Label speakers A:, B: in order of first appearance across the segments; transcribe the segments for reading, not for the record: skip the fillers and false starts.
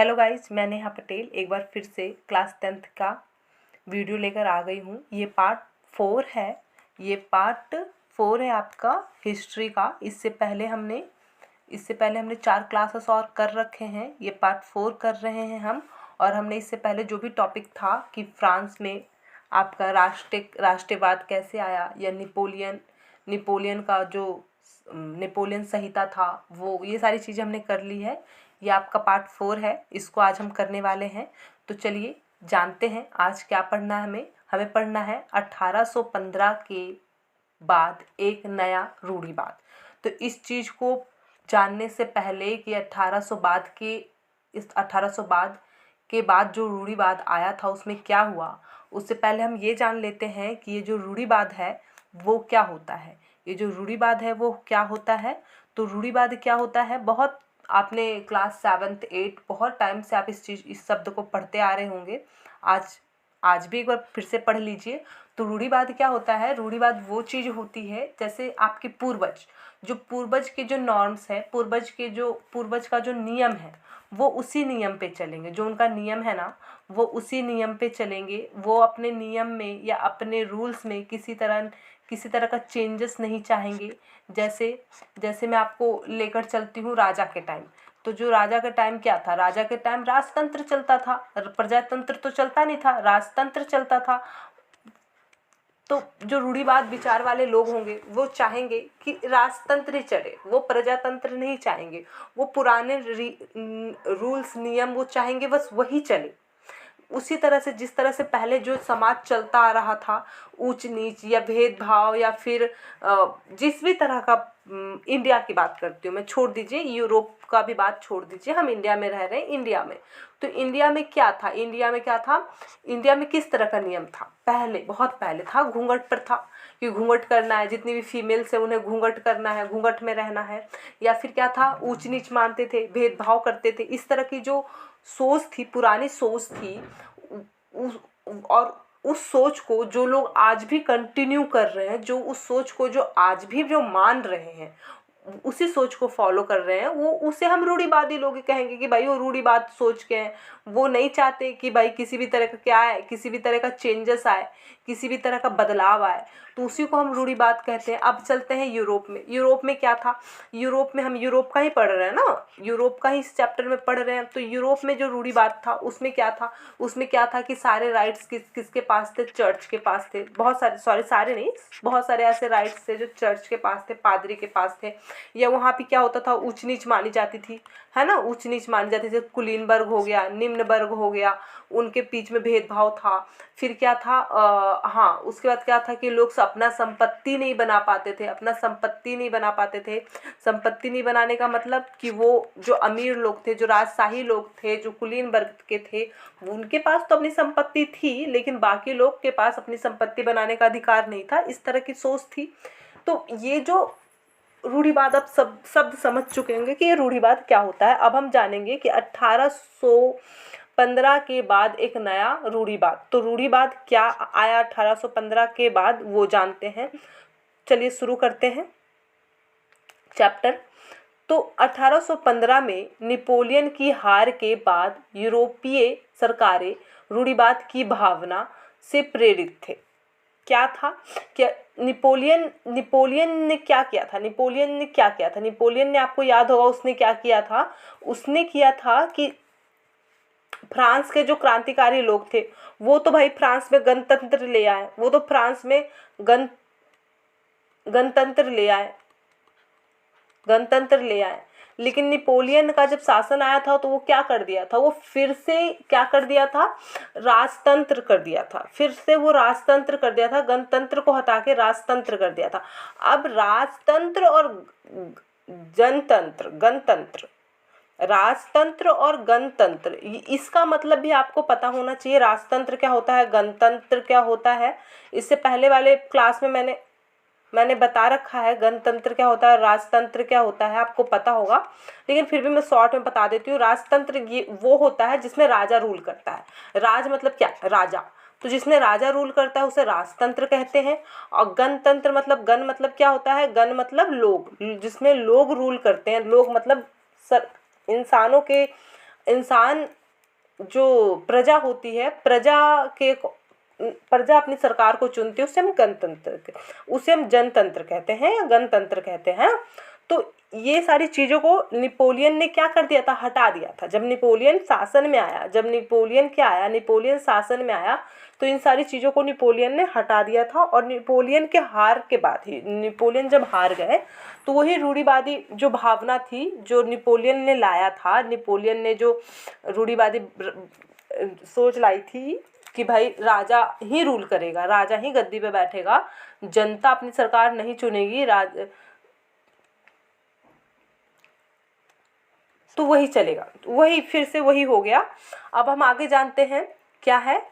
A: Hello guys, मैं नेहा पटेल एक बार फिर से क्लास 10th का वीडियो लेकर आ गई हूँ। ये पार्ट 4 है। ये पार्ट 4 है आपका हिस्ट्री का। इससे पहले हमने 4 क्लासेस और कर रखे हैं। ये पार्ट 4 कर रहे हैं हम। और हमने इससे पहले जो भी टॉपिक था कि फ्रांस में आपका राष्ट्रवाद कैसे आया, या नेपोलियन का जो नेपोलियन संहिता था, वो ये सारी चीज़ें हमने कर ली है। ये आपका पार्ट 4 है, इसको आज हम करने वाले हैं। तो चलिए जानते हैं आज क्या पढ़ना है। हमें पढ़ना है 1815 के बाद एक नया रूढ़िवाद। तो इस चीज़ को जानने से पहले कि 1800 के बाद जो रूढ़िवाद आया था उसमें क्या हुआ, उससे पहले हम ये जान लेते हैं कि ये जो रूढ़िवाद है वो क्या होता है। ये जो रूढ़िवाद है वो क्या होता है। तो रूढ़िवाद क्या होता है, बहुत आपने क्लास 7th 8 बहुत टाइम से आप इस शब्द को पढ़ते आ रहे होंगे। आज भी एक बार फिर से पढ़ लीजिए। तो रूढ़िवाद क्या होता है। रूढ़िवाद वो चीज़ होती है जैसे आपके पूर्वज के जो नॉर्म्स है, पूर्वज का जो नियम है वो उसी नियम पे चलेंगे। जो उनका नियम है ना, वो उसी नियम पे चलेंगे। वो अपने नियम में या अपने रूल्स में किसी तरह का चेंजेस नहीं चाहेंगे। जैसे मैं आपको लेकर चलती हूँ राजा के टाइम। तो जो राजा के टाइम क्या था, राजा के टाइम राजतंत्र चलता था, प्रजातंत्र तो चलता नहीं था, राजतंत्र चलता था। तो जो रूढ़िवाद विचार वाले लोग होंगे वो चाहेंगे कि राजतंत्र ही चले, वो प्रजातंत्र नहीं चाहेंगे। वो पुराने रूल्स नियम वो चाहेंगे, बस वही चले। उसी तरह से जिस तरह से पहले जो समाज चलता आ रहा था, ऊंच नीच या भेदभाव या फिर जिस भी तरह का, इंडिया की बात करती हूँ मैं, छोड़ दीजिए यूरोप का भी बात छोड़ दीजिए, हम इंडिया में रह रहे हैं। इंडिया में तो इंडिया में क्या था, इंडिया में किस तरह का नियम था। बहुत पहले था घूंघट पर था कि घूंघट करना है, जितनी भी फीमेल्स है उन्हें घूंघट करना है, घूंघट में रहना है। या फिर क्या था, ऊंच नीच मानते थे, भेदभाव करते थे। इस तरह की जो सोच थी, पुरानी सोच थी, और उस सोच को जो लोग आज भी कंटिन्यू कर रहे हैं, जो उस सोच को जो आज भी जो मान रहे हैं, उसी सोच को फॉलो कर रहे हैं, वो उसे हम रूढ़िवादी लोग कहेंगे कि भाई वो रूढ़िवाद सोच के हैं। वो नहीं चाहते कि भाई किसी भी तरह का क्या है, किसी भी तरह का चेंजेस आए, किसी भी तरह का बदलाव आए। तो उसी को हम रूढ़िवाद कहते हैं। अब चलते हैं यूरोप में क्या था। हम यूरोप का ही पढ़ रहे हैं ना, यूरोप का ही इस चैप्टर में पढ़ रहे हैं। तो यूरोप में जो रूढ़िवाद था उसमें क्या था कि सारे राइट्स किसके पास थे, चर्च के पास थे। बहुत सारे ऐसे राइट्स थे जो चर्च के पास थे, पादरी के पास थे। या वहाँ पे क्या होता था, ऊंच नीच मानी जाती थी, है ना, ऊंच नीच मानी जाती थी। कुलीन वर्ग हो गया, निम्न वर्ग हो गया, उनके बीच में भेदभाव था। फिर क्या था, हाँ, उसके बाद क्या था कि लोग अपना संपत्ति नहीं बना पाते थे। संपत्ति नहीं बनाने का मतलब कि वो जो अमीर लोग थे, जो राजशाही लोग थे, जो कुलीन वर्ग के थे, उनके पास तो अपनी संपत्ति थी, लेकिन बाकी लोग के पास अपनी संपत्ति बनाने का अधिकार नहीं था। इस तरह की सोच थी। तो ये जो रूढ़िवाद, आप सब शब्द समझ चुके होंगे कि ये रूढ़िवाद क्या होता है। अब हम जानेंगे कि 1815 के बाद एक नया रूढ़िवाद। तो रूढ़िवाद क्या आया 1815 के बाद, वो जानते हैं। चलिए शुरू करते हैं चैप्टर। तो 1815 में नेपोलियन की हार के बाद यूरोपीय सरकारें रूढ़िवाद की भावना से प्रेरित थे। क्या था, क्या नेपोलियन ने क्या किया था। नेपोलियन ने आपको याद होगा उसने क्या किया था। उसने किया था कि फ्रांस के जो क्रांतिकारी लोग थे वो तो भाई फ्रांस में गणतंत्र ले आए, गणतंत्र ले आए। लेकिन नेपोलियन का जब शासन आया था तो वो क्या कर दिया था, वो फिर से क्या कर दिया था, राजतंत्र कर दिया था। गणतंत्र को हटा के राजतंत्र कर दिया था। अब राजतंत्र और गणतंत्र, इसका मतलब भी आपको पता होना चाहिए। राजतंत्र क्या होता है, गणतंत्र क्या होता है। इससे पहले वाले क्लास में मैंने बता रखा है गणतंत्र क्या होता है, राजतंत्र क्या होता है, आपको पता होगा, लेकिन फिर भी मैं शॉर्ट में बता देती हूँ। राजतंत्र ये वो होता है जिसमें राजा रूल करता है। राज मतलब क्या, राजा। तो जिसमें राजा रूल करता है उसे राजतंत्र कहते हैं। और गणतंत्र मतलब, गण मतलब क्या होता है, गण मतलब लोग, जिसमें लोग रूल करते हैं। लोग मतलब इंसानों के इंसान जो प्रजा होती है, प्रजा अपनी सरकार को चुनती है, उसे हम जनतंत्र कहते हैं या गणतंत्र कहते हैं। तो ये सारी चीज़ों को नेपोलियन ने क्या कर दिया था, हटा दिया था। जब नेपोलियन शासन में आया, नेपोलियन शासन में आया, तो इन सारी चीज़ों को नेपोलियन ने हटा दिया था। और नेपोलियन के हार के बाद ही, नेपोलियन जब हार गए, तो वही रूढ़िवादी जो भावना थी जो नेपोलियन ने लाया था, नेपोलियन ने जो रूढ़िवादी सोच लाई थी कि भाई राजा ही रूल करेगा, राजा ही गद्दी पे बैठेगा, जनता अपनी सरकार नहीं चुनेगी, तो वही चलेगा, वही फिर से वही हो गया। अब हम आगे जानते हैं क्या है।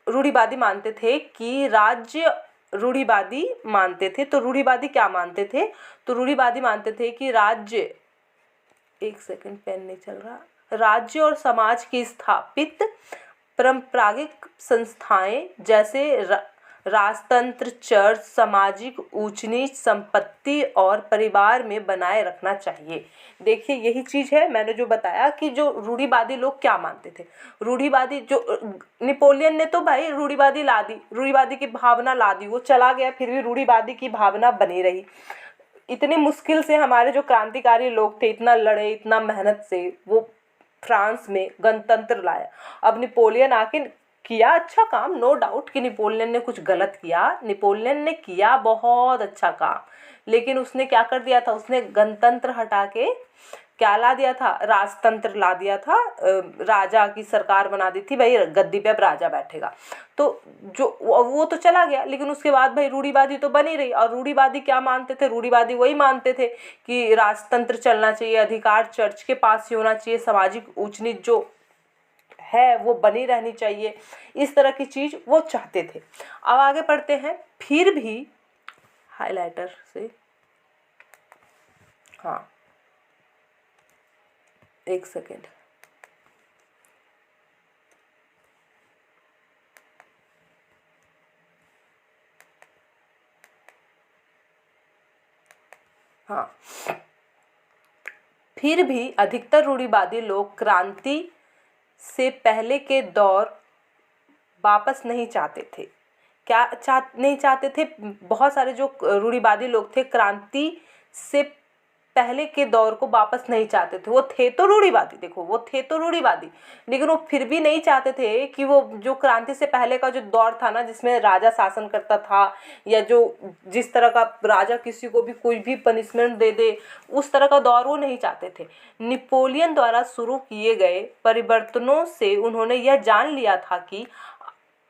A: रूढ़िवादी मानते थे कि राज्य, रूढ़िवादी मानते थे, तो रूढ़िवादी क्या मानते थे, तो रूढ़िवादी मानते थे कि राज्य, एक सेकंड पेन नहीं चल रहा, राज्य और समाज की स्थापित परंपरागत संस्थाएं जैसे राजतंत्र, चर्च, सामाजिक ऊंच नीच, संपत्ति और परिवार में बनाए रखना चाहिए। देखिए यही चीज़ है, मैंने जो बताया कि जो रूढ़िवादी लोग क्या मानते थे। रूढ़िवादी जो नेपोलियन ने तो भाई रूढ़िवादी ला दी, रूढ़िवादी की भावना ला दी, वो चला गया, फिर भी रूढ़िवादी की भावना बनी रही। इतनी मुश्किल से हमारे जो क्रांतिकारी लोग थे, इतना लड़े, इतना मेहनत से वो फ्रांस में गणतंत्र लाया। अब नेपोलियन आके किया अच्छा काम, नो डाउट कि नेपोलियन ने कुछ गलत किया, नेपोलियन ने किया बहुत अच्छा काम, लेकिन उसने क्या कर दिया था, उसने गणतंत्र हटा के क्या ला दिया था, राजतंत्र ला दिया था। राजा की सरकार बना दी थी, भाई गद्दी पे अब राजा बैठेगा। तो जो वो तो चला गया, लेकिन उसके बाद भाई रूढ़िवादी तो बनी रही। और रूढ़िवादी क्या मानते थे, रूढ़िवादी वही मानते थे कि राजतंत्र चलना चाहिए, अधिकार चर्च के पास ही होना चाहिए, सामाजिक ऊंच नीच जो है वो बनी रहनी चाहिए, इस तरह की चीज़ वो चाहते थे। अब आगे पढ़ते हैं। फिर भी हाइलाइटर से, हाँ एक सेकेंड, हाँ, फिर भी अधिकतर रूढ़िवादी लोग क्रांति से पहले के दौर वापस नहीं चाहते थे। क्या नहीं चाहते थे, बहुत सारे जो रूढ़िवादी लोग थे क्रांति से पहले के दौर को वापस नहीं चाहते थे। वो थे तो रूढ़िवादी, देखो वो थे तो रूढ़िवादी, लेकिन वो फिर भी नहीं चाहते थे कि वो जो क्रांति से पहले का जो दौर था ना, जिसमें राजा शासन करता था, या जो जिस तरह का राजा किसी को भी कोई भी पनिशमेंट दे दे, उस तरह का दौर वो नहीं चाहते थे। नेपोलियन द्वारा शुरू किए गए परिवर्तनों से उन्होंने यह जान लिया था कि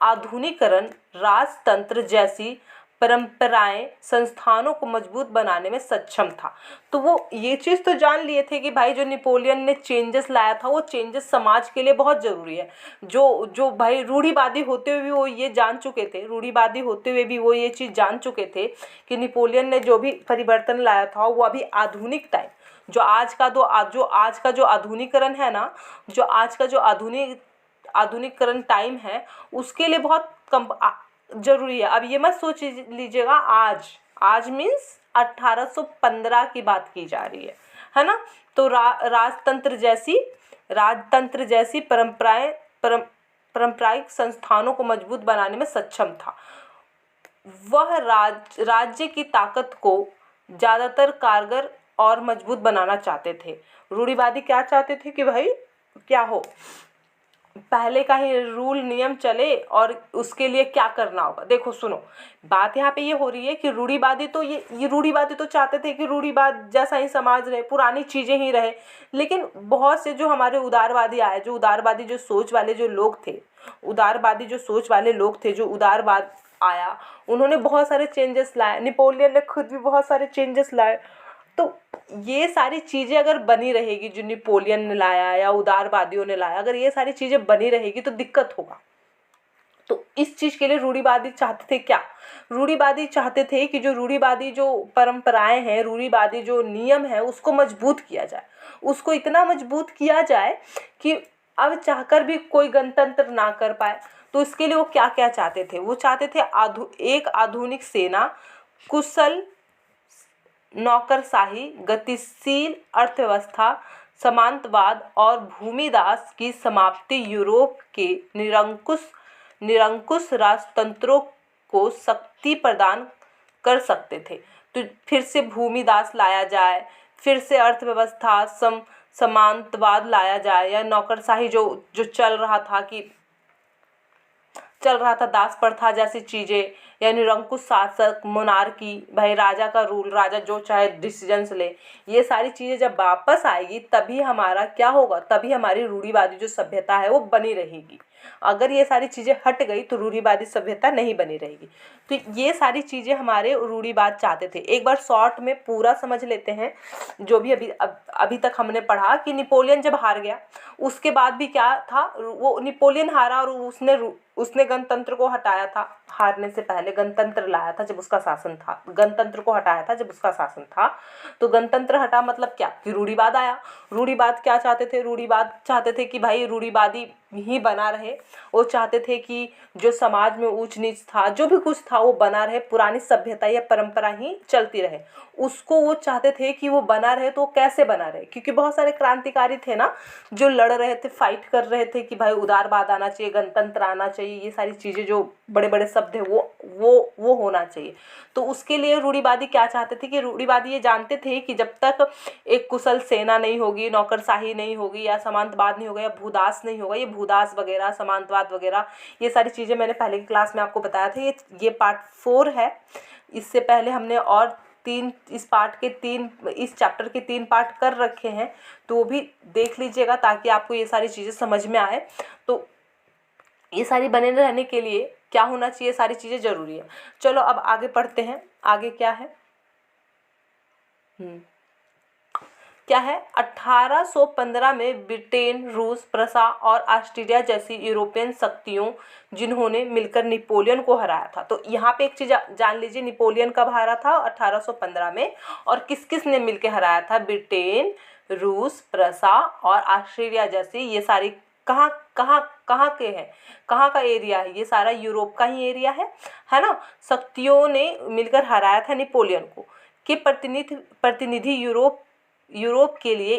A: आधुनिकीकरण राजतंत्र जैसी परंपराएं संस्थानों को मजबूत बनाने में सक्षम था। तो वो ये चीज़ तो जान लिए थे कि भाई जो नेपोलियन ने चेंजेस लाया था, वो चेंजेस समाज के लिए बहुत ज़रूरी है। जो भाई रूढ़िवादी होते हुए भी वो ये जान चुके थे, रूढ़िवादी होते हुए भी वो ये चीज़ जान चुके थे कि नेपोलियन ने जो भी परिवर्तन लाया था वो अभी आधुनिक टाइम, जो आज का जो आधुनिकीकरण है ना, जो आज का जो आधुनिकीकरण टाइम है, उसके लिए बहुत कम जरूरी है। अब ये मत सोच लीजिएगा आज मीन्स 1815 की बात की जा रही है ना। तो राजतंत्र जैसी परंपराइक संस्थानों को मजबूत बनाने में सक्षम था। वह राज्य की ताकत को ज़्यादातर कारगर और मजबूत बनाना चाहते थे। रूढ़िवादी क्या चाहते थे कि भाई क्या हो, पहले का ही रूल नियम चले और उसके लिए क्या करना होगा। देखो सुनो, बात यहाँ पे ये हो रही है कि रूढ़िवादी तो ये रूढ़िवादी तो चाहते थे कि रूढ़िवाद जैसा ही समाज रहे, पुरानी चीज़ें ही रहे। लेकिन बहुत से जो हमारे उदारवादी आए, जो उदारवादी जो सोच वाले जो लोग थे, जो उदारवाद आया, उन्होंने बहुत सारे चेंजेस लाए। नेपोलियन ने खुद भी बहुत सारे चेंजेस लाए। तो ये सारी चीज़ें अगर बनी रहेगी, जो नेपोलियन ने लाया या उदारवादियों ने लाया, अगर ये सारी चीज़ें बनी रहेगी तो दिक्कत होगा। तो इस चीज़ के लिए रूढ़िवादी चाहते थे क्या, रूढ़िवादी चाहते थे कि जो रूढ़िवादी जो परंपराएं हैं, रूढ़िवादी जो नियम है, उसको मजबूत किया जाए। उसको इतना मजबूत किया जाए कि अब चाहकर भी कोई गणतंत्र ना कर पाए। तो इसके लिए वो क्या क्या चाहते थे, वो चाहते थे एक आधुनिक सेना, कुशल नौकरशाही, गतिशील अर्थव्यवस्था, सामंतवाद और भूमिदास की समाप्ति यूरोप के निरंकुश राजतंत्रों को शक्ति प्रदान कर सकते थे। तो फिर से भूमिदास लाया जाए, फिर से अर्थव्यवस्था सामंतवाद लाया जाए, या नौकरशाही जो जो चल रहा था दास प्रथा जैसी चीज़ें, या निरंकुश शासक मोनार्की, भाई राजा का रूल, राजा जो चाहे डिसीजंस ले, ये सारी चीज़ें जब वापस आएगी तभी हमारा क्या होगा, तभी हमारी रूढ़िवादी जो सभ्यता है वो बनी रहेगी। अगर ये सारी चीज़ें हट गई तो रूढ़िवादी सभ्यता नहीं बनी रहेगी। तो ये सारी चीज़ें हमारे रूढ़िवाद चाहते थे। एक बार शॉर्ट में पूरा समझ लेते हैं जो भी अभी तक हमने पढ़ा कि नेपोलियन जब हार गया उसके बाद भी क्या था, वो नेपोलियन हारा और उसने गणतंत्र को हटाया था। हारने से पहले गणतंत्र लाया था जब उसका शासन था, गणतंत्र को हटाया था जब उसका शासन था। तो गणतंत्र हटा मतलब क्या कि रूढ़िवाद आया। रूढ़िवाद क्या चाहते थे, रूढ़िवाद चाहते थे कि भाई रूढ़िवादी ही बना रहे। वो चाहते थे कि जो समाज में ऊंच नीच था, जो भी कुछ था वो बना रहे, पुरानी सभ्यता या परंपरा ही चलती रहे, उसको वो चाहते थे कि वो बना रहे। तो कैसे बना रहे, क्योंकि बहुत सारे क्रांतिकारी थे ना जो लड़ रहे थे, फाइट कर रहे थे कि भाई उदारवाद आना चाहिए, गणतंत्र आना चाहिए, ये सारी चीज़ें जो बड़े बड़े शब्द है वो होना चाहिए। तो उसके लिए रूढ़िवादी क्या चाहते थे कि रूढ़िवादी ये जानते थे कि जब तक एक कुशल सेना नहीं होगी, नौकरशाही नहीं होगी, या सामंतवाद नहीं होगा, या भूदास नहीं होगा, ये भूदास वगैरह सामंतवाद वगैरह ये सारी चीज़ें मैंने पहले की क्लास में आपको बताया था। ये पार्ट 4 है। इससे पहले हमने और इस चैप्टर के 3 पार्ट कर रखे हैं, तो वो भी देख लीजिएगा ताकि आपको ये सारी चीज़ें समझ में आए। तो ये सारी बने रहने के लिए क्या होना चाहिए, सारी चीज़ें ज़रूरी है। चलो अब आगे पढ़ते हैं। आगे क्या है, क्या है 1815 में ब्रिटेन, रूस, प्रसा और ऑस्ट्रिया जैसी यूरोपियन शक्तियों जिन्होंने मिलकर नेपोलियन को हराया था। तो यहाँ पे एक चीज़ जान लीजिए, नेपोलियन कब हारा था 1815 में, और किस किस ने मिलकर हराया था। ब्रिटेन, रूस, प्रसा और ऑस्ट्रिया जैसी, ये सारी कहाँ के हैं, कहाँ का एरिया है, ये सारा यूरोप का ही एरिया है ना। शक्तियों ने मिलकर हराया था नेपोलियन को। के प्रतिनिधि यूरोप के लिए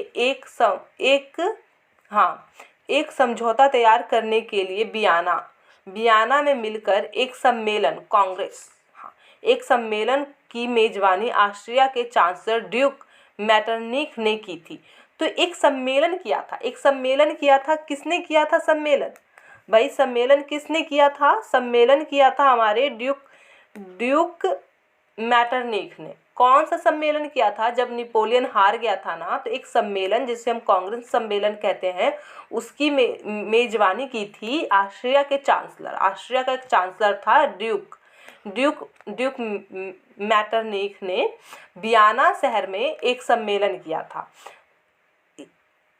A: एक समझौता तैयार करने के लिए वियना में मिलकर एक सम्मेलन की मेजबानी ऑस्ट्रिया के चांसलर ड्यूक मेटरनिख ने की थी। तो एक सम्मेलन किया था। किसने किया था सम्मेलन, भाई सम्मेलन किसने किया था, सम्मेलन किया था हमारे ड्यूक मेटरनिख ने। कौन सा सम्मेलन किया था, जब नेपोलियन हार गया था ना, तो एक सम्मेलन जिसे हम कांग्रेस सम्मेलन कहते हैं, उसकी मेजबानी की थी ऑस्ट्रिया के चांसलर। ऑस्ट्रिया का एक चांसलर था ड्यूक मेटरनिख ने वियना शहर में एक सम्मेलन किया था।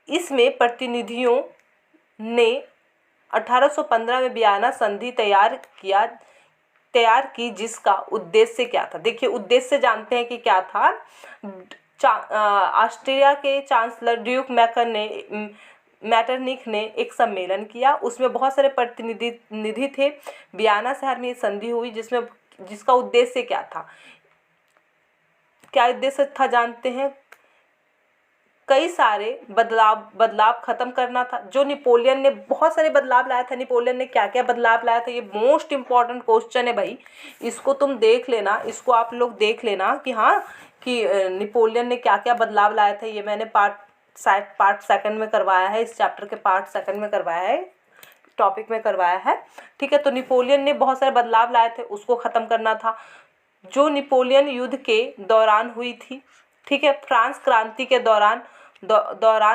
A: इसमें प्रतिनिधियों ने 1815 में वियना संधि तैयार की, जिसका उद्देश्य क्या था। देखिए उद्देश्य जानते हैं कि क्या था। ऑस्ट्रिया के चांसलर ड्यूक मेटरनिख ने एक सम्मेलन किया, उसमें बहुत सारे प्रतिनिधि थे। वियना शहर में ये संधि हुई जिसका उद्देश्य क्या था, क्या उद्देश्य था जानते हैं। कई सारे बदलाव खत्म करना था। जो नेपोलियन ने बहुत सारे बदलाव लाया था, नेपोलियन ने क्या क्या बदलाव लाया था, ये मोस्ट इम्पॉर्टेंट क्वेश्चन है भाई। इसको तुम देख लेना, इसको आप लोग देख लेना कि हाँ कि नेपोलियन ने क्या क्या बदलाव लाया था। ये मैंने पार्ट सेकंड में करवाया है, इस चैप्टर के पार्ट सेकंड में करवाया है, टॉपिक में करवाया है, ठीक है। तो नेपोलियन ने बहुत सारे बदलाव लाए थे, उसको ख़त्म करना था, जो नेपोलियन युद्ध के दौरान हुई थी, ठीक है। फ्रांस क्रांति के दौरान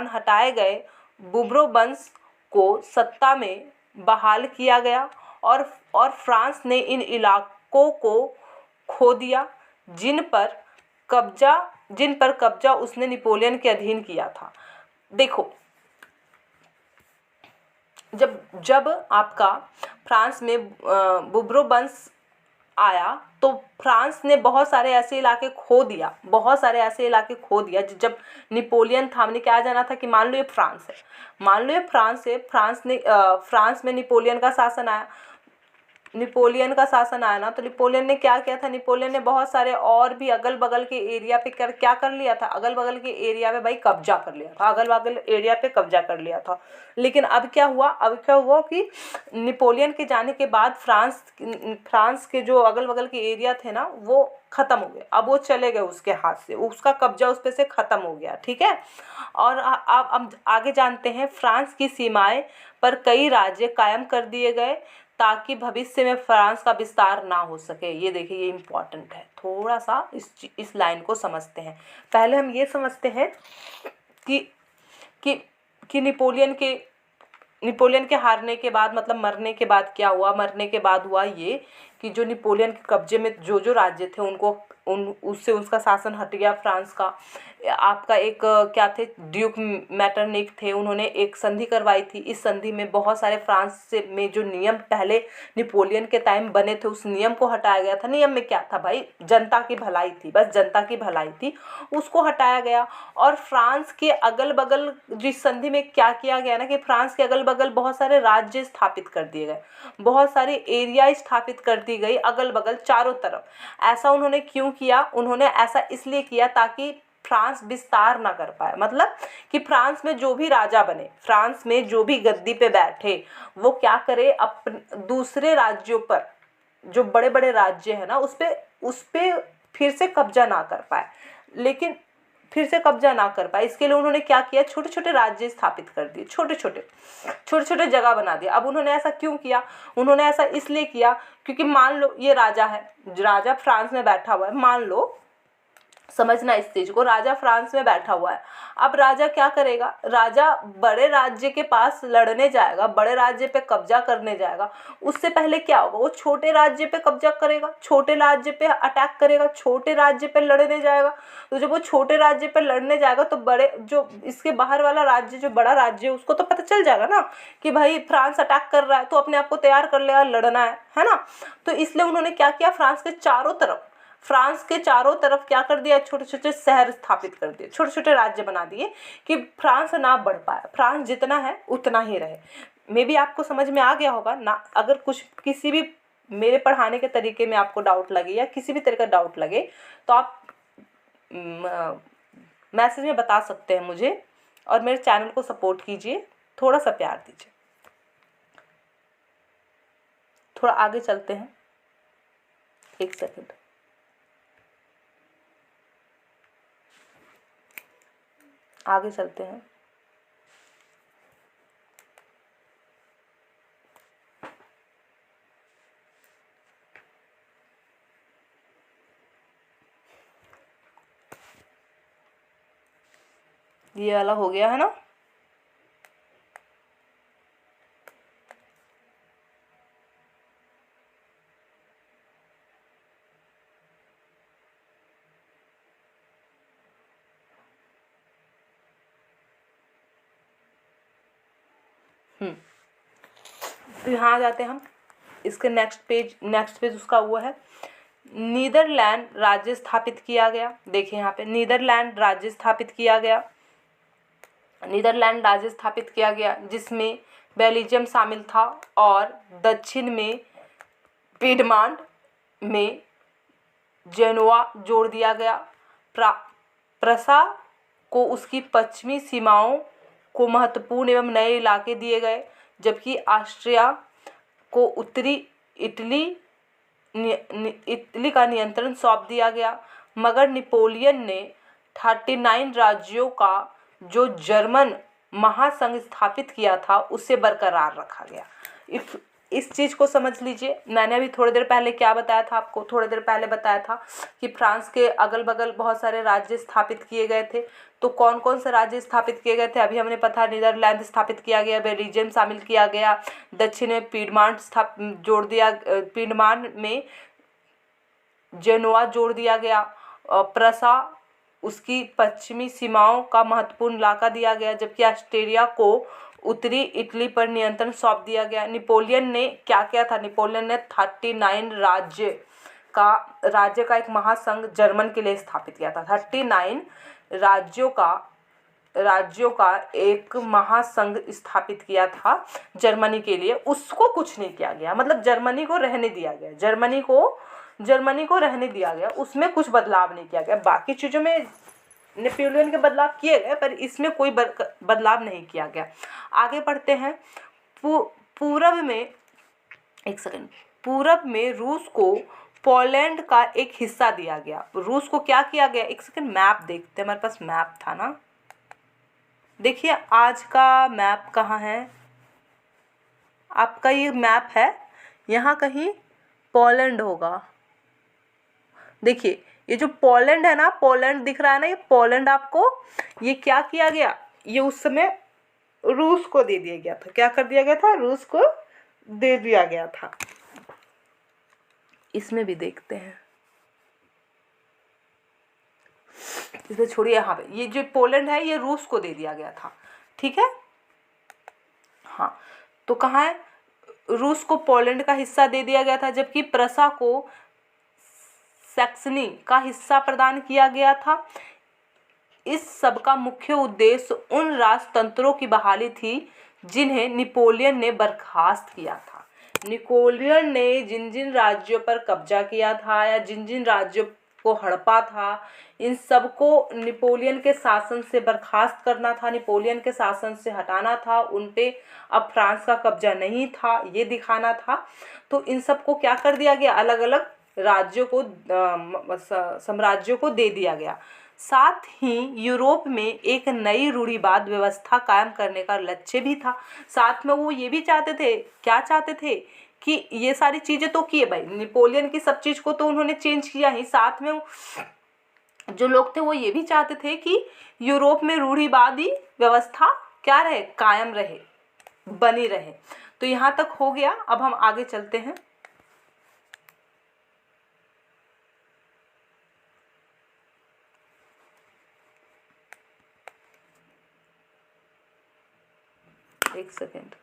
A: हटाए गए बुर्बोन वंश को सत्ता में बहाल किया गया, और फ्रांस ने इन इलाकों को खो दिया जिन पर कब्जा उसने नेपोलियन के अधीन किया था। देखो जब आपका फ्रांस में बुर्बोन वंश आया तो फ्रांस ने बहुत सारे ऐसे इलाके खो दिया, जब नेपोलियन था। हमने क्या जाना था कि मान लो ये फ्रांस है, फ्रांस में नेपोलियन का शासन आया, नेपोलियन का शासन आया ना, तो नेपोलियन ने क्या किया था, नेपोलियन ने बहुत सारे और भी अगल बगल के एरिया पे क्या कर लिया था, अगल बगल के एरिया पे भाई कब्जा कर लिया था, अगल बगल एरिया पे कब्जा कर लिया था। लेकिन अब क्या हुआ कि नेपोलियन के जाने के बाद फ्रांस के जो अगल बगल के एरिया थे ना वो ख़त्म हो गए, अब वो चले गए उसके हाथ से, उसका कब्जा उस पे से ख़त्म हो गया, ठीक है। और अब आगे जानते हैं, फ्रांस की सीमाएं पर कई राज्य कायम कर दिए गए ताकि भविष्य में फ्रांस का विस्तार ना हो सके। ये देखिए, ये इम्पॉर्टेंट है, थोड़ा सा इस लाइन को समझते हैं। पहले हम ये समझते हैं कि कि कि नेपोलियन के हारने के बाद, मतलब मरने के बाद क्या हुआ, मरने के बाद हुआ ये कि जो नेपोलियन के कब्जे में जो जो राज्य थे उससे उसका शासन हट गया फ्रांस का। आपका एक क्या थे, ड्यूक मैटरनिक थे, उन्होंने एक संधि करवाई थी। इस संधि में बहुत सारे फ्रांस से में जो नियम पहले नेपोलियन के टाइम बने थे उस नियम को हटाया गया था। नियम में क्या था भाई, जनता की भलाई थी, बस जनता की भलाई थी, उसको हटाया गया। और फ्रांस के अगल बगल जिस संधि में क्या किया गया ना कि फ्रांस के अगल बगल बहुत सारे राज्य स्थापित कर दिए गए, बहुत सारी एरिया स्थापित कर दी गई अगल बगल चारों तरफ। ऐसा उन्होंने क्यों किया, उन्होंने ऐसा इसलिए किया ताकि फ्रांस विस्तार ना कर पाए, मतलब कि फ्रांस में जो भी राजा बने, फ्रांस में जो भी गद्दी पे बैठे, वो क्या करे, अपने दूसरे राज्यों पर, जो बड़े बड़े राज्य है ना उस पे फिर से कब्जा ना कर पाए। लेकिन फिर से कब्जा ना कर पाए, इसके लिए उन्होंने क्या किया, छोटे छोटे राज्य स्थापित कर दिए, छोटे छोटे जगह बना दिया। अब उन्होंने ऐसा क्यों किया, उन्होंने ऐसा इसलिए किया क्योंकि मान लो ये राजा है, राजा फ्रांस में बैठा हुआ है, मान लो, समझना इस चीज को, राजा फ्रांस में बैठा हुआ है। अब राजा क्या करेगा, राजा बड़े राज्य के पास लड़ने जाएगा, बड़े राज्य पे कब्जा करने जाएगा, उससे पहले क्या होगा, वो छोटे राज्य पे कब्जा करेगा, छोटे राज्य पे अटैक करेगा, छोटे राज्य पे लड़ने जाएगा। तो जब वो छोटे राज्य पे लड़ने जाएगा तो बड़े जो इसके बाहर वाला राज्य, जो बड़ा राज्य है, उसको तो पता चल जाएगा ना कि भाई फ्रांस अटैक कर रहा है, तो अपने आप को तैयार कर लेगा, लड़ना है ना। तो इसलिए उन्होंने क्या किया, फ्रांस के चारों तरफ क्या कर दिया, छोटे छोटे शहर स्थापित कर दिए, छोटे छोटे राज्य बना दिए कि फ्रांस ना बढ़ पाए, फ्रांस जितना है उतना ही रहे। मे बी आपको समझ में आ गया होगा ना। अगर कुछ किसी भी मेरे पढ़ाने के तरीके में आपको डाउट लगे या किसी भी तरह का डाउट लगे तो आप मैसेज में बता सकते हैं मुझे, और मेरे चैनल को सपोर्ट कीजिए, थोड़ा सा प्यार दीजिए। थोड़ा आगे चलते हैं, एक सेकंड। आगे चलते हैं। ये वाला हो गया है ना। तो यहाँ आ जाते हैं हम, इसके नेक्स्ट पेज उसका हुआ है, नीदरलैंड राज्य स्थापित किया गया। देखिए यहाँ पे नीदरलैंड राज्य स्थापित किया गया, नीदरलैंड राज्य स्थापित किया गया जिसमें बेल्जियम शामिल था, और दक्षिण में पीडमांड में जेनोआ जोड़ दिया गया। प्रसा को उसकी पश्चिमी सीमाओं को महत्वपूर्ण एवं नए इलाके दिए गए, जबकि ऑस्ट्रिया को उत्तरी इटली का नियंत्रण सौंप दिया गया। मगर नेपोलियन ने 39 राज्यों का जो जर्मन महासंघ स्थापित किया था उसे बरकरार रखा गया। इस चीज़ को समझ लीजिए। मैंने अभी थोड़ी देर पहले क्या बताया था आपको, थोड़ी देर पहले बताया था कि फ्रांस के अगल बगल बहुत सारे राज्य स्थापित किए गए थे। तो कौन कौन से राज्य स्थापित किए गए थे अभी हमने पता, नीदरलैंड स्थापित किया गया, बेल्जियम शामिल किया गया, दक्षिण में जोड़ दिया, पीडमांड में जेनोआ जोड़ दिया गया, प्रसा उसकी पश्चिमी सीमाओं का महत्वपूर्ण इलाका दिया गया, जबकि ऑस्ट्रिया को उत्तरी इटली पर नियंत्रण सौंप दिया गया। नेपोलियन ने क्या किया था, नेपोलियन ने 39 राज्य का एक महासंघ जर्मन के लिए स्थापित किया था। 39 राज्यों का राज्यों का एक महासंघ स्थापित किया था जर्मनी के लिए, उसको कुछ नहीं किया गया। मतलब जर्मनी को रहने दिया गया, जर्मनी को रहने दिया गया, उसमें कुछ बदलाव नहीं किया गया। बाकी चीज़ों में नेपोलियन के बदलाव किए गए, पर इसमें कोई बदलाव नहीं किया गया। आगे बढ़ते हैं। पूरब में, एक सेकंड, पूरब में रूस को पोलैंड का एक हिस्सा दिया गया। रूस को क्या किया गया, एक सेकंड मैप देखते हैं, हमारे पास मैप था ना। देखिए आज का मैप कहाँ है, आपका ये मैप है, यहाँ कहीं पोलैंड होगा। देखिए ये जो पोलैंड है ना, पोलैंड दिख रहा है ना, ये पोलैंड आपको, ये क्या किया गया, ये उस समय रूस को दे दिया गया था। क्या कर दिया गया था, रूस को दे दिया गया था। इसमें भी देखते हैं, इसमें छोड़िए, यहाँ पे ये जो पोलैंड है ये रूस को दे दिया गया था। ठीक है, हाँ, तो कहाँ है, रूस को पोलैंड का हिस्सा दे दिया गया था, जबकि प्रसा को सैक्सनी का हिस्सा प्रदान किया गया था। इस सब का मुख्य उद्देश्य उन राजतंत्रों की बहाली थी जिन्हें नेपोलियन ने बर्खास्त किया था। नेपोलियन ने जिन जिन राज्यों पर कब्जा किया था या जिन जिन राज्यों को हड़पा था, इन सबको नेपोलियन के शासन से बर्खास्त करना था, नेपोलियन के शासन से हटाना था। उन पे अब फ्रांस का कब्जा नहीं था, ये दिखाना था। तो इन सबको क्या कर दिया गया, अलग अलग राज्यों को, साम्राज्यों को दे दिया गया। साथ ही यूरोप में एक नई रूढ़िवाद व्यवस्था कायम करने का लक्ष्य भी था। साथ में वो ये भी चाहते थे, क्या चाहते थे कि ये सारी चीज़ें तो किए भाई, नेपोलियन की सब चीज़ को तो उन्होंने चेंज किया ही, साथ में जो लोग थे वो ये भी चाहते थे कि यूरोप में रूढ़िवादी व्यवस्था क्या रहे, कायम रहे, बनी रहे। तो यहाँ तक हो गया। अब हम आगे चलते हैं। एक सेकेंड,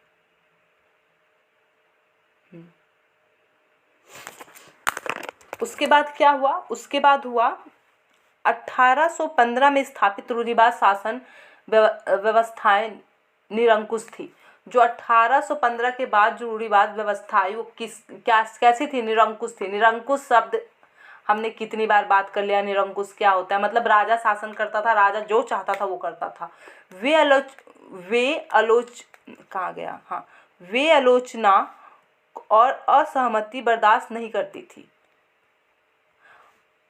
A: उसके बाद क्या हुआ, उसके बाद हुआ 1815 में स्थापित रूढ़िवाद शासन व्यवस्थाएं निरंकुश थी। जो 1815 के बाद जो रूढ़िवाद व्यवस्था आई वो कैसी थी, निरंकुश थी। निरंकुश शब्द हमने कितनी बार बात कर लिया, निरंकुश क्या होता है, मतलब राजा शासन करता था, राजा जो चाहता था वो करता था। वे आलोचना और असहमति बर्दाश्त नहीं करती थी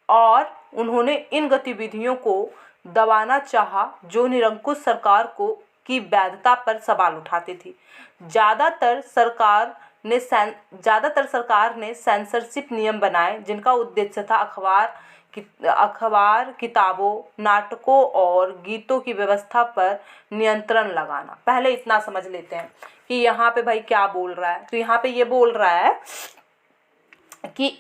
A: और उन्होंने इन गतिविधियों को दबाना चाहा जो निरंकुश सरकार की वैधता पर सवाल उठाती थी। ज़्यादातर सरकार ने सेंसरशिप नियम बनाए जिनका उद्देश्य था अखबार, किताबों, नाटकों और गीतों की व्यवस्था पर नियंत्रण लगाना। पहले इतना समझ लेते हैं कि यहाँ पे भाई क्या बोल रहा है। तो यहाँ पे ये बोल रहा है कि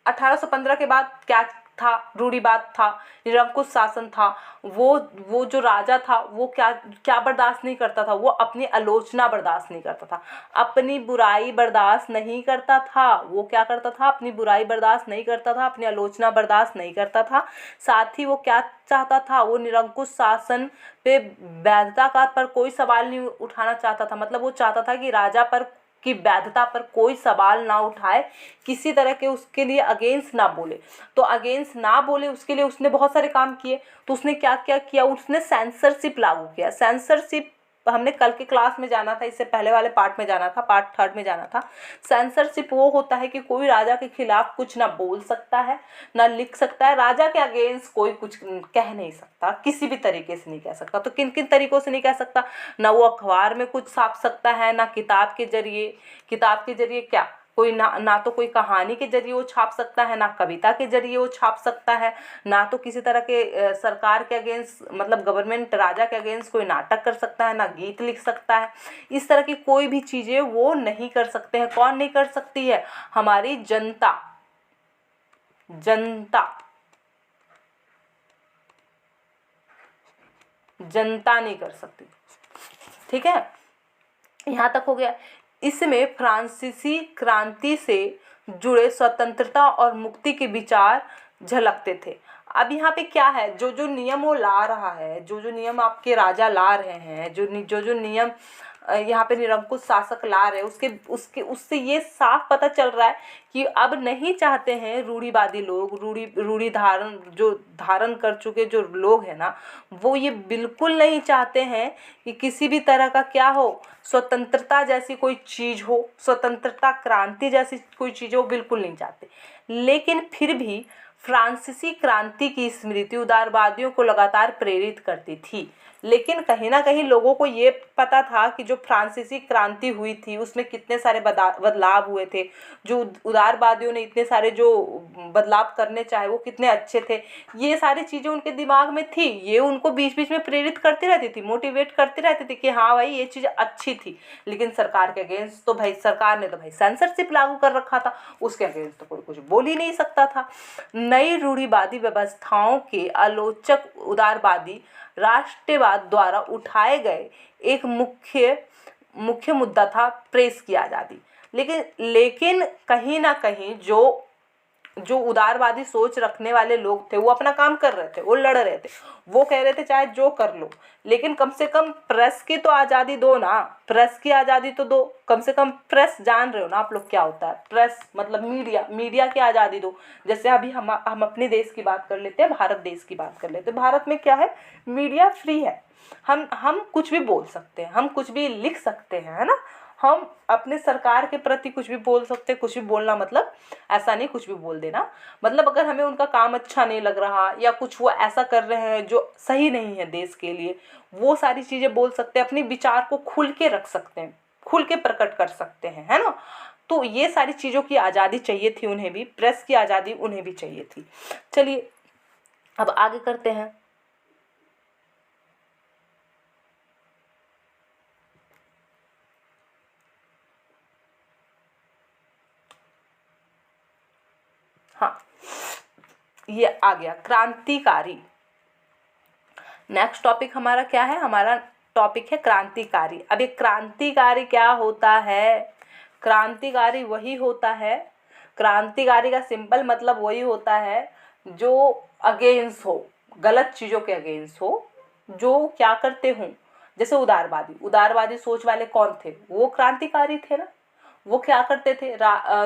A: 1815 के बाद क्या था, रूढ़िवाद था, निरंकुश शासन था। वो जो राजा था वो क्या बर्दाश्त नहीं करता था, वो अपनी आलोचना बर्दाश्त नहीं करता था, अपनी बुराई बर्दाश्त नहीं करता था। वो क्या करता था, अपनी बुराई बर्दाश्त नहीं करता था, अपनी आलोचना बर्दाश्त नहीं करता था। साथ ही वो क्या चाहता था, वो निरंकुश शासन पे वैधता का पर कोई सवाल नहीं उठाना चाहता था। मतलब वो चाहता था कि राजा पर की वैधता पर कोई सवाल ना उठाए, किसी तरह के उसके लिए अगेंस्ट ना बोले। तो अगेंस्ट ना बोले उसके लिए उसने बहुत सारे काम किए। तो उसने क्या क्या किया, उसने सेंसरशिप लागू किया। सेंसरशिप हमने कल के क्लास में जाना था, इससे पहले वाले पार्ट में जाना था, पार्ट 3 में जाना था। सेंसरशिप वो होता है कि कोई राजा के खिलाफ कुछ ना बोल सकता है, ना लिख सकता है। राजा के अगेंस्ट कोई कुछ कह नहीं सकता, किसी भी तरीके से नहीं कह सकता। तो किन किन तरीकों से नहीं कह सकता, ना वो अखबार में कुछ छाप सकता है, ना किताब के जरिए क्या कोई ना तो कोई कहानी के जरिए वो छाप सकता है, ना कविता के जरिए वो छाप सकता है, ना तो किसी तरह के सरकार के अगेंस्ट, मतलब गवर्नमेंट राजा के अगेंस्ट कोई नाटक कर सकता है, ना गीत लिख सकता है। इस तरह की कोई भी चीज़ें वो नहीं कर सकते हैं। कौन नहीं कर सकती है, हमारी जनता नहीं कर सकती। ठीक है, यहाँ तक हो गया। इसमें फ्रांसीसी क्रांति से जुड़े स्वतंत्रता और मुक्ति के विचार झलकते थे। अब यहाँ पे क्या है, जो जो नियम वो ला रहा है, जो जो नियम आपके राजा ला रहे हैं, जो जो नियम यहाँ पे निरंकुश शासक ला रहे हैं, उसके उसके उससे ये साफ पता चल रहा है कि अब नहीं चाहते हैं रूढ़िवादी लोग, रूढ़ी धारण जो धारण कर चुके जो लोग हैं ना, वो ये बिल्कुल नहीं चाहते हैं कि किसी भी तरह का क्या हो, स्वतंत्रता जैसी कोई चीज़ हो, स्वतंत्रता क्रांति जैसी कोई चीज़ हो, बिल्कुल नहीं चाहते। लेकिन फिर भी फ्रांसीसी क्रांति की स्मृति उदारवादियों को लगातार प्रेरित करती थी। लेकिन कहीं ना कहीं लोगों को ये पता था कि जो फ्रांसीसी क्रांति हुई थी उसमें कितने सारे बदलाव हुए थे, जो उदारवादियों ने इतने सारे जो बदलाव करने चाहे वो कितने अच्छे थे, ये सारी चीज़ें उनके दिमाग में थी। ये उनको बीच बीच में प्रेरित करती रहती थी, मोटिवेट करती रहती थी कि हाँ भाई ये चीज़ अच्छी थी। लेकिन सरकार के अगेंस्ट तो भाई सरकार ने तो भाई सेंसरशिप लागू कर रखा था, उसके अगेंस्ट तो कोई कुछ बोल ही नहीं सकता था। नई रूढ़िवादी व्यवस्थाओं के आलोचक उदारवादी राष्ट्रवाद द्वारा उठाए गए एक मुख्य मुद्दा था प्रेस की आज़ादी। लेकिन कहीं ना कहीं जो उदारवादी सोच रखने वाले लोग थे वो अपना काम कर रहे थे, वो लड़ रहे थे, वो कह रहे थे चाहे जो कर लो, लेकिन कम से कम प्रेस की तो आज़ादी दो ना, प्रेस की आज़ादी तो दो, कम से कम प्रेस, जान रहे हो ना आप लोग क्या होता है प्रेस, मतलब मीडिया की आज़ादी दो। जैसे अभी हम अपने देश की बात कर लेते हैं, भारत देश की बात कर लेते हैं। भारत में क्या है, मीडिया फ्री है, हम कुछ भी बोल सकते हैं, हम कुछ भी लिख सकते हैं, है ना, हम अपने सरकार के प्रति कुछ भी बोल सकते हैं। कुछ भी बोलना मतलब ऐसा नहीं कुछ भी बोल देना, मतलब अगर हमें उनका काम अच्छा नहीं लग रहा या कुछ वो ऐसा कर रहे हैं जो सही नहीं है देश के लिए, वो सारी चीज़ें बोल सकते हैं, अपने विचार को खुल के रख सकते हैं, खुल के प्रकट कर सकते हैं, है ना। तो ये सारी चीज़ों की आज़ादी चाहिए थी उन्हें भी, प्रेस की आज़ादी उन्हें भी चाहिए थी। चलिए अब आगे करते हैं। हाँ, ये आ गया क्रांतिकारी। नेक्स्ट टॉपिक हमारा क्या है, हमारा टॉपिक है क्रांतिकारी। अब ये क्रांतिकारी क्या होता है, क्रांतिकारी वही होता है, क्रांतिकारी का सिंपल मतलब वही होता है जो अगेंस्ट हो, गलत चीज़ों के अगेंस्ट हो, जो क्या करते हों। जैसे उदारवादी सोच वाले कौन थे, वो क्रांतिकारी थे ना, वो क्या करते थे,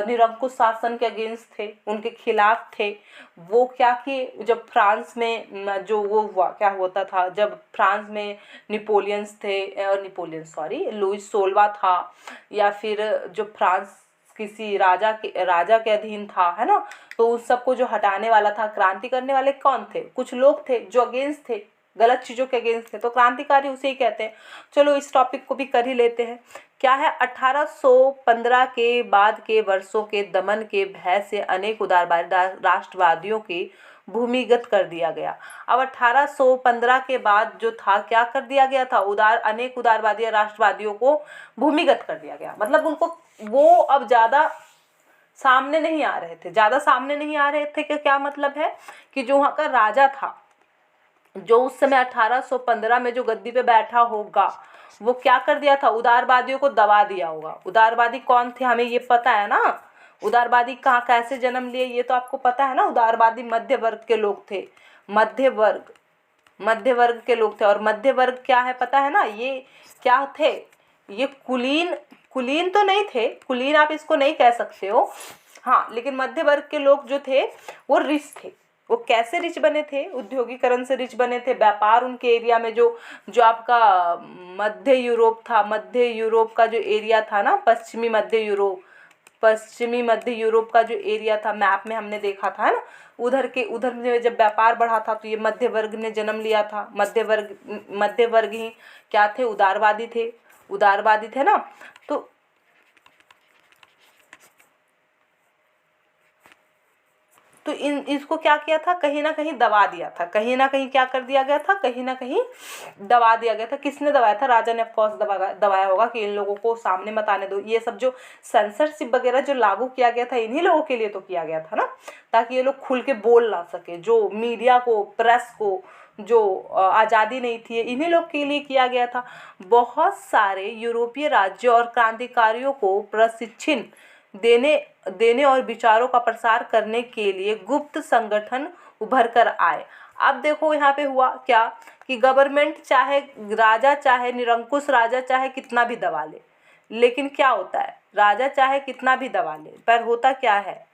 A: निरंकुश शासन के अगेंस्ट थे, उनके खिलाफ थे। वो क्या कि जब फ्रांस में जो वो हुआ क्या होता था, जब फ्रांस में लुइस 16वां था, या फिर जो फ्रांस किसी राजा के अधीन था, है ना, तो उन सबको जो हटाने वाला था, क्रांति करने वाले कौन थे, कुछ लोग थे जो अगेंस्ट थे, गलत चीज़ों के अगेंस्ट थे, तो क्रांतिकारी उसे ही कहते हैं। चलो इस टॉपिक को भी कर ही लेते हैं। क्या है, 1815 के बाद के वर्षों के दमन के भय से अनेक उदारवादी राष्ट्रवादियों के भूमिगत कर दिया गया। अब 1815 के बाद जो था क्या कर दिया गया था, अनेक उदारवादी राष्ट्रवादियों को भूमिगत कर दिया गया। मतलब उनको वो अब ज़्यादा सामने नहीं आ रहे थे, कि क्या मतलब है कि जो वहाँ का राजा था, जो उस समय 1815 में जो गद्दी पे बैठा होगा, वो क्या कर दिया था, उदारवादियों को दबा दिया होगा। उदारवादी कौन थे हमें ये पता है ना, उदारवादी कहाँ कैसे जन्म लिए ये तो आपको पता है ना। उदारवादी मध्य वर्ग के लोग थे, मध्य वर्ग के लोग थे। और मध्य वर्ग क्या है पता है ना, ये क्या थे, ये कुलीन तो नहीं थे, कुलीन आप इसको नहीं कह सकते हो, हाँ, लेकिन मध्य वर्ग के लोग जो थे वो रिच थे। वो कैसे रिच बने थे, उद्योगीकरण से रिच बने थे। व्यापार उनके एरिया में जो जो आपका मध्य यूरोप का जो एरिया था ना, पश्चिमी मध्य यूरोप का जो एरिया था, मैप में हमने देखा था ना, उधर में जब व्यापार बढ़ा था तो ये मध्य वर्ग ने जन्म लिया था। मध्य वर्ग ही क्या थे, उदारवादी थे ना। तो इसको क्या किया था, कहीं ना कहीं दबा दिया था, कहीं ना कहीं क्या कर दिया गया था, कहीं ना कहीं दबा दिया गया था। किसने दबाया था, राजा ने ऑफकोर्स दबाया होगा कि इन लोगों को सामने मत आने दो। ये सब जो सेंसरशिप वगैरह जो लागू किया गया था, इन्हीं लोगों के लिए तो किया गया था ना, ताकि ये लोग खुल के बोल ना सके। जो मीडिया को, प्रेस को जो आज़ादी नहीं थी, इन्हीं लोग के लिए किया गया था। बहुत सारे यूरोपीय राज्यों और क्रांतिकारियों को प्रशिक्षण देने और विचारों का प्रसार करने के लिए गुप्त संगठन उभर कर आए। अब देखो यहाँ पे हुआ क्या कि गवर्नमेंट चाहे राजा चाहे निरंकुश राजा चाहे कितना भी दबा ले, लेकिन क्या होता है, राजा चाहे कितना भी दबा ले पर होता क्या है,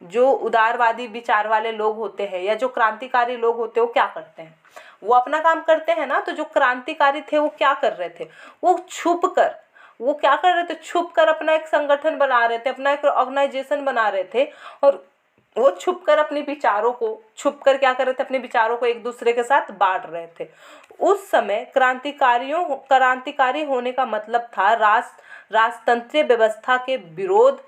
A: जो उदारवादी विचार वाले लोग होते हैं या जो क्रांतिकारी लोग होते हैं वो क्या करते हैं, वो अपना काम करते हैं ना। तो जो क्रांतिकारी थे वो क्या कर रहे थे, वो छुप कर, वो क्या कर रहे थे, छुप कर अपना एक संगठन बना रहे थे, अपना एक ऑर्गेनाइजेशन बना रहे थे, और वो छुप कर अपने विचारों को, छुप कर क्या कर रहे थे, अपने विचारों को एक दूसरे के साथ बांट रहे थे। उस समय क्रांतिकारी होने का मतलब था राजतंत्रीय व्यवस्था के विरोध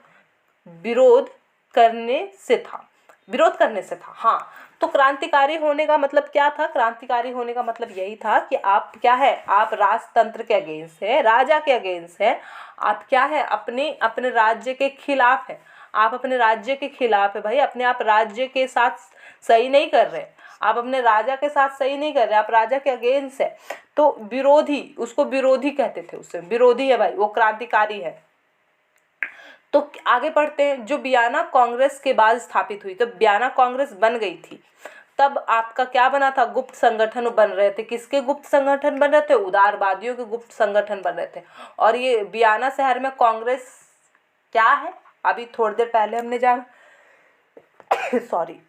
A: करने से था, विरोध करने से था। हाँ, तो क्रांतिकारी होने का मतलब क्या था, क्रांतिकारी होने का मतलब यही था कि आप क्या है, आप राजतंत्र के अगेंस्ट है, राजा के अगेंस्ट है, आप क्या है, अपने राज्य के खिलाफ है, आप अपने राज्य के खिलाफ है भाई, अपने आप राज्य के साथ सही नहीं कर रहे, आप अपने राजा के साथ सही नहीं कर रहे, आप राजा के अगेंस्ट है। तो विरोधी, उसको विरोधी कहते थे, उससे विरोधी है भाई, वो क्रांतिकारी है। तो आगे बढ़ते हैं, जो बियाना कांग्रेस के बाद स्थापित हुई, तो बियाना कांग्रेस बन गई थी, तब आपका क्या बना था, गुप्त संगठन बन रहे थे। किसके गुप्त संगठन बन रहे थे, उदारवादियों के गुप्त संगठन बन रहे थे। और ये बियाना शहर में कांग्रेस क्या है, अभी थोड़ी देर पहले हमने जाना सॉरी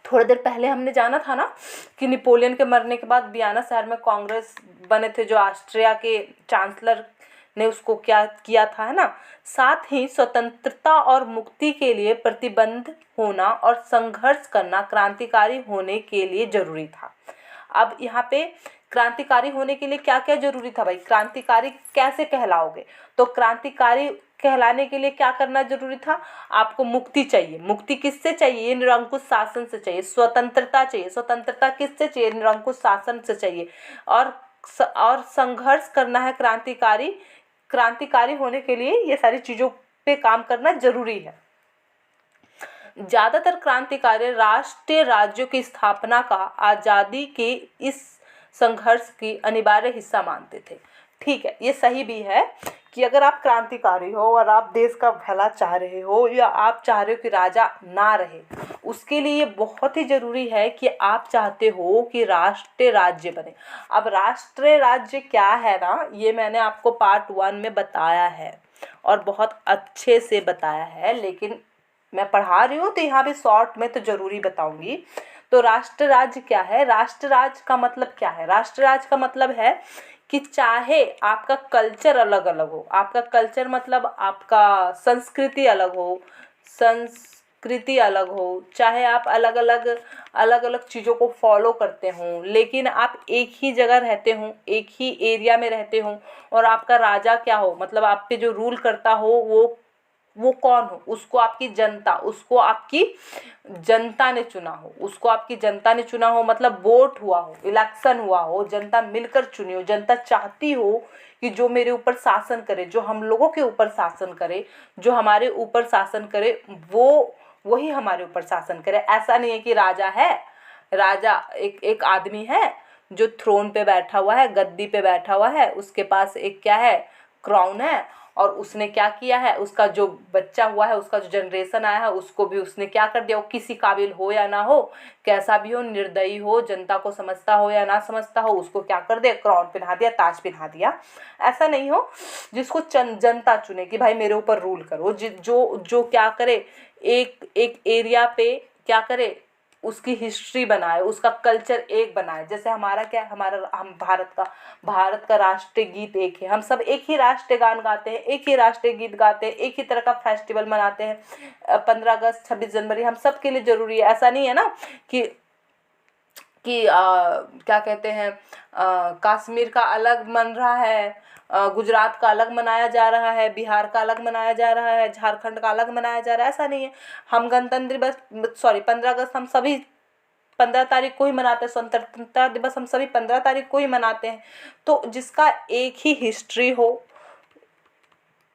A: थोड़ी देर पहले हमने जाना था ना कि नेपोलियन के मरने के बाद बियाना शहर में कांग्रेस बने थे, जो ऑस्ट्रिया के चांसलर ने उसको क्या किया था, है ना। साथ ही स्वतंत्रता और मुक्ति के लिए प्रतिबद्ध होना और संघर्ष करना क्रांतिकारी होने के लिए जरूरी था। अब यहाँ पे क्रांतिकारी होने के लिए क्या क्या जरूरी था भाई, क्रांतिकारी कैसे कहलाओगे, तो क्रांतिकारी कहलाने के लिए क्या करना जरूरी था, आपको मुक्ति चाहिए। मुक्ति किससे चाहिए, ये निरंकुश शासन से चाहिए। स्वतंत्रता चाहिए, स्वतंत्रता किससे चाहिए, निरंकुश शासन से चाहिए। और संघर्ष करना है, क्रांतिकारी होने के लिए ये सारी चीज़ों पे काम करना जरूरी है। ज़्यादातर क्रांतिकारी राष्ट्रीय राज्यों की स्थापना का आज़ादी के इस संघर्ष की अनिवार्य हिस्सा मानते थे। ठीक है, ये सही भी है कि अगर आप क्रांतिकारी हो और आप देश का भला चाह रहे हो या आप चाह रहे हो कि राजा ना रहे, उसके लिए ये बहुत ही ज़रूरी है कि आप चाहते हो कि राष्ट्रीय राज्य बने। अब राष्ट्रीय राज्य क्या है ना, ये मैंने आपको पार्ट 1 में बताया है और बहुत अच्छे से बताया है, लेकिन मैं पढ़ा रही हूँ तो यहाँ पे शॉर्ट में तो ज़रूरी बताऊंगी। तो राष्ट्र राज्य क्या है, राष्ट्र राज्य का मतलब क्या है, राष्ट्र राज्य का मतलब है कि चाहे आपका कल्चर अलग अलग हो, आपका कल्चर मतलब आपका संस्कृति अलग हो, चाहे आप अलग अलग चीज़ों को फॉलो करते हों, लेकिन आप एक ही जगह रहते हों, एक ही एरिया में रहते हों, और आपका राजा क्या हो, मतलब आप पे जो रूल करता हो वो कौन हो, उसको आपकी जनता ने चुना हो, उसको आपकी जनता ने चुना हो, मतलब वोट हुआ हो, इलेक्शन हुआ हो, जनता मिलकर चुनी हो, जनता चाहती हो कि जो मेरे ऊपर शासन करे, जो हम लोगों के ऊपर शासन करे, जो हमारे ऊपर शासन करे, वही हमारे ऊपर शासन करे। ऐसा नहीं है कि राजा एक आदमी है जो थ्रोन पे बैठा हुआ है, गद्दी पे बैठा हुआ है, उसके पास एक क्या है, क्राउन है, और उसने क्या किया है, उसका जो बच्चा हुआ है, उसका जो जनरेशन आया है, उसको भी उसने क्या कर दिया, वो किसी काबिल हो या ना हो, कैसा भी हो, निर्दयी हो, जनता को समझता हो या ना समझता हो, उसको क्या कर दिया, क्राउन पहना दिया, ताज पहना दिया। ऐसा नहीं हो, जिसको जनता चुने कि भाई मेरे ऊपर रूल करो, जो क्या करे, एक एरिया पे क्या करे, उसकी हिस्ट्री बनाए, उसका कल्चर एक बनाए। जैसे हमारा क्या है, हम भारत का राष्ट्रीय गीत एक है, हम सब एक ही राष्ट्रीय गान गाते हैं, एक ही राष्ट्रीय गीत गाते हैं, एक ही तरह का फेस्टिवल मनाते हैं। 15 अगस्त 26 जनवरी हम सब के लिए ज़रूरी है। ऐसा नहीं है ना कि क्या कहते हैं, कश्मीर का अलग मन रहा है, गुजरात का अलग मनाया जा रहा है, बिहार का अलग मनाया जा रहा है, झारखंड का अलग मनाया जा रहा है, ऐसा नहीं है। हम 15 अगस्त हम सभी 15 तारीख को ही मनाते हैं, स्वतंत्रता दिवस हम सभी 15 तारीख को ही मनाते हैं। तो जिसका एक ही हिस्ट्री हो,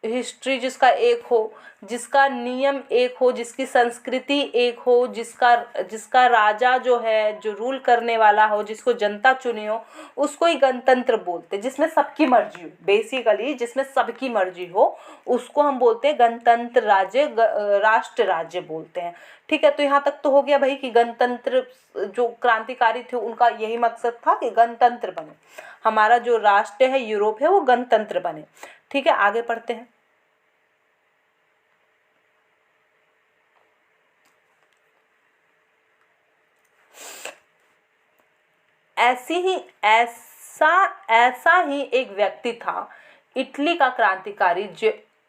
A: हिस्ट्री जिसका एक हो, जिसका नियम एक हो, जिसकी संस्कृति एक हो, जिसका जिसका राजा जो है, जो रूल करने वाला हो, जिसको जनता चुनी हो, उसको ही गणतंत्र बोलते हैं। जिसमें सबकी मर्जी हो, बेसिकली जिसमें सबकी मर्जी हो, उसको हम बोलते हैं गणतंत्र राज्य, राष्ट्र राज्य बोलते हैं। ठीक है, तो यहाँ तक तो हो गया भाई कि गणतंत्र जो क्रांतिकारी थे उनका यही मकसद था कि गणतंत्र बने, हमारा जो राष्ट्र है यूरोप है वो गणतंत्र बने। ठीक है, आगे पढ़ते हैं। ऐसा ही एक व्यक्ति था, इटली का क्रांतिकारी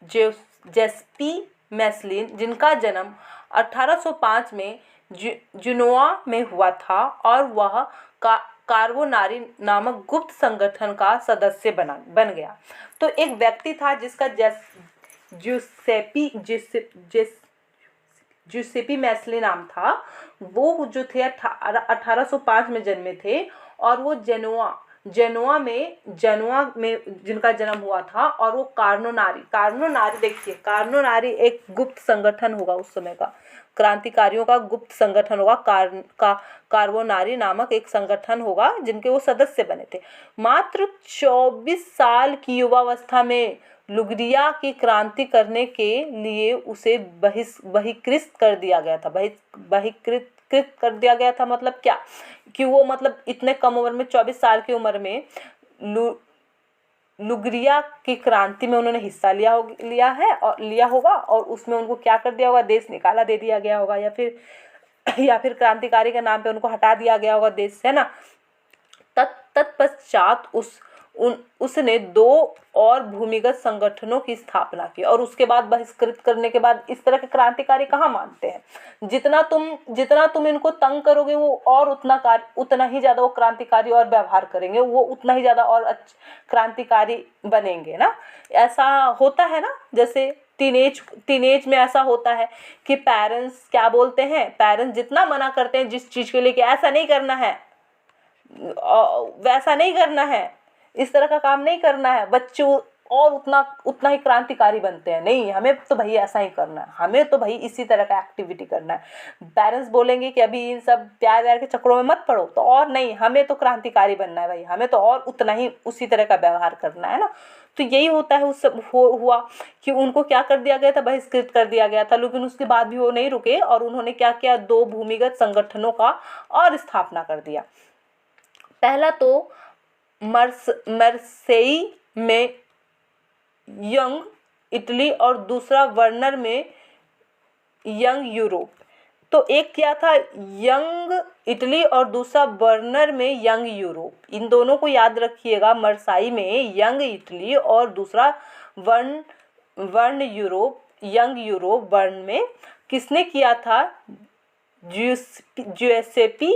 A: जेस्पी मैसलिन, जिनका जन्म 1805 में जिनोआ में हुआ था, और वह कार्बोनारी नामक गुप्त संगठन का सदस्य बन गया। तो एक व्यक्ति था जिसका ज्यूसेपी मैसली नाम था। वो जो थे 1805 में जन्मे थे, और वो जेनोआ में जिनका जन्म हुआ था, और वो कार्बोनारी देखिए, कार्बोनारी एक गुप्त संगठन होगा, उस समय का क्रांतिकारियों का गुप्त संगठन होगा, कार्बोनारी नामक एक संगठन होगा जिनके वो सदस्य बने थे। मात्र 24 साल की युवावस्था में लुगरिया की क्रांति करने के लिए उसे बहिष्कृत कर दिया गया था। बहिष्कृत कर दिया गया था मतलब क्या, कि वो मतलब इतने कम उम्र में, 24 साल की उम्र में लुगरिया की क्रांति में उन्होंने हिस्सा लिया होगा, और उसमें उनको क्या कर दिया होगा, देश निकाला दे दिया गया होगा, या फिर क्रांतिकारी के नाम पे उनको हटा दिया गया होगा देश से, है ना। तत्पश्चात उसने 2 और भूमिगत संगठनों की स्थापना की, और उसके बाद बहिष्कृत करने के बाद इस तरह के क्रांतिकारी कहाँ मानते हैं। जितना तुम इनको तंग करोगे, वो और उतना ही ज़्यादा वो क्रांतिकारी और व्यवहार करेंगे, वो उतना ही ज़्यादा और क्रांतिकारी बनेंगे ना। ऐसा होता है ना, जैसे टीनेज में ऐसा होता है कि पेरेंट्स क्या बोलते हैं, पेरेंट्स जितना मना करते हैं जिस चीज़ के लिए कि ऐसा नहीं करना है, वैसा नहीं करना है, इस तरह का काम नहीं करना है, बच्चे और उतना ही क्रांतिकारी बनते हैं। नहीं, हमें तो भाई ऐसा ही करना है, हमें तो भाई इसी तरह का एक्टिविटी करना है। पेरेंट्स बोलेंगे कि अभी इन सब प्यार व्यार के चक्करों में मत पड़ो, तो और नहीं, हमें तो क्रांतिकारी बनना है भाई, हमें तो और उतना ही उसी तरह का व्यवहार करना है ना। तो यही होता है, उस हुआ कि उनको क्या कर दिया गया था, बहिष्कृत कर दिया गया था। लेकिन उसके बाद भी वो नहीं रुके, और उन्होंने क्या किया, 2 भूमिगत संगठनों का और स्थापना कर दिया। पहला तो मर्सेई में यंग इटली, और दूसरा वर्नर में यंग यूरोप। तो एक क्या था, यंग इटली, और दूसरा वर्नर में यंग यूरोप। इन दोनों को याद रखिएगा, मर्साई में यंग इटली और दूसरा वर्ण यूरोप, यंग यूरोप वर्ण में किसने किया था, ज्यूसेपी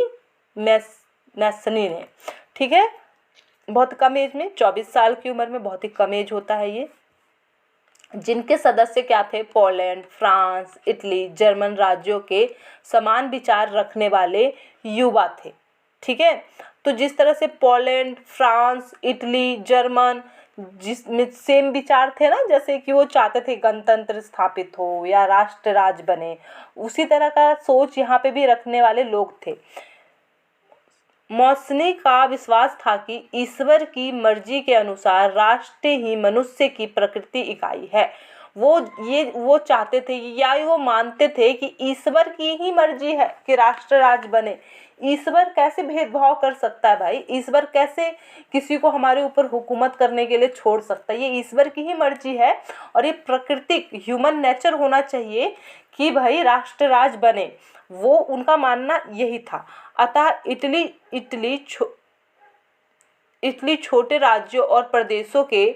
A: मैसनी ने। ठीक है, बहुत कम एज में, 24 साल की उम्र में, बहुत ही कम एज होता है ये। जिनके सदस्य क्या थे, पोलैंड, फ्रांस, इटली, जर्मन राज्यों के समान विचार रखने वाले युवा थे। ठीक है, तो जिस तरह से पोलैंड, फ्रांस, इटली, जर्मन, जिसमें सेम विचार थे ना, जैसे कि वो चाहते थे गणतंत्र स्थापित हो या राष्ट्र राज बने, उसी तरह का सोच यहाँ पे भी रखने वाले लोग थे। मौसनी का विश्वास था कि ईश्वर की मर्जी के अनुसार राष्ट्र ही मनुष्य की प्रकृति इकाई है। वो चाहते थे, या वो मानते थे कि ईश्वर की ही मर्जी है कि राष्ट्र राज बने। ईश्वर कैसे भेदभाव कर सकता है भाई, ईश्वर कैसे किसी को हमारे ऊपर हुकूमत करने के लिए छोड़ सकता है, ये ईश्वर की ही मर्जी है, और ये प्राकृतिक ह्यूमन नेचर होना चाहिए कि भाई राष्ट्र राज बने। वो उनका मानना यही था। अतः इटली छोटे राज्यों और प्रदेशों के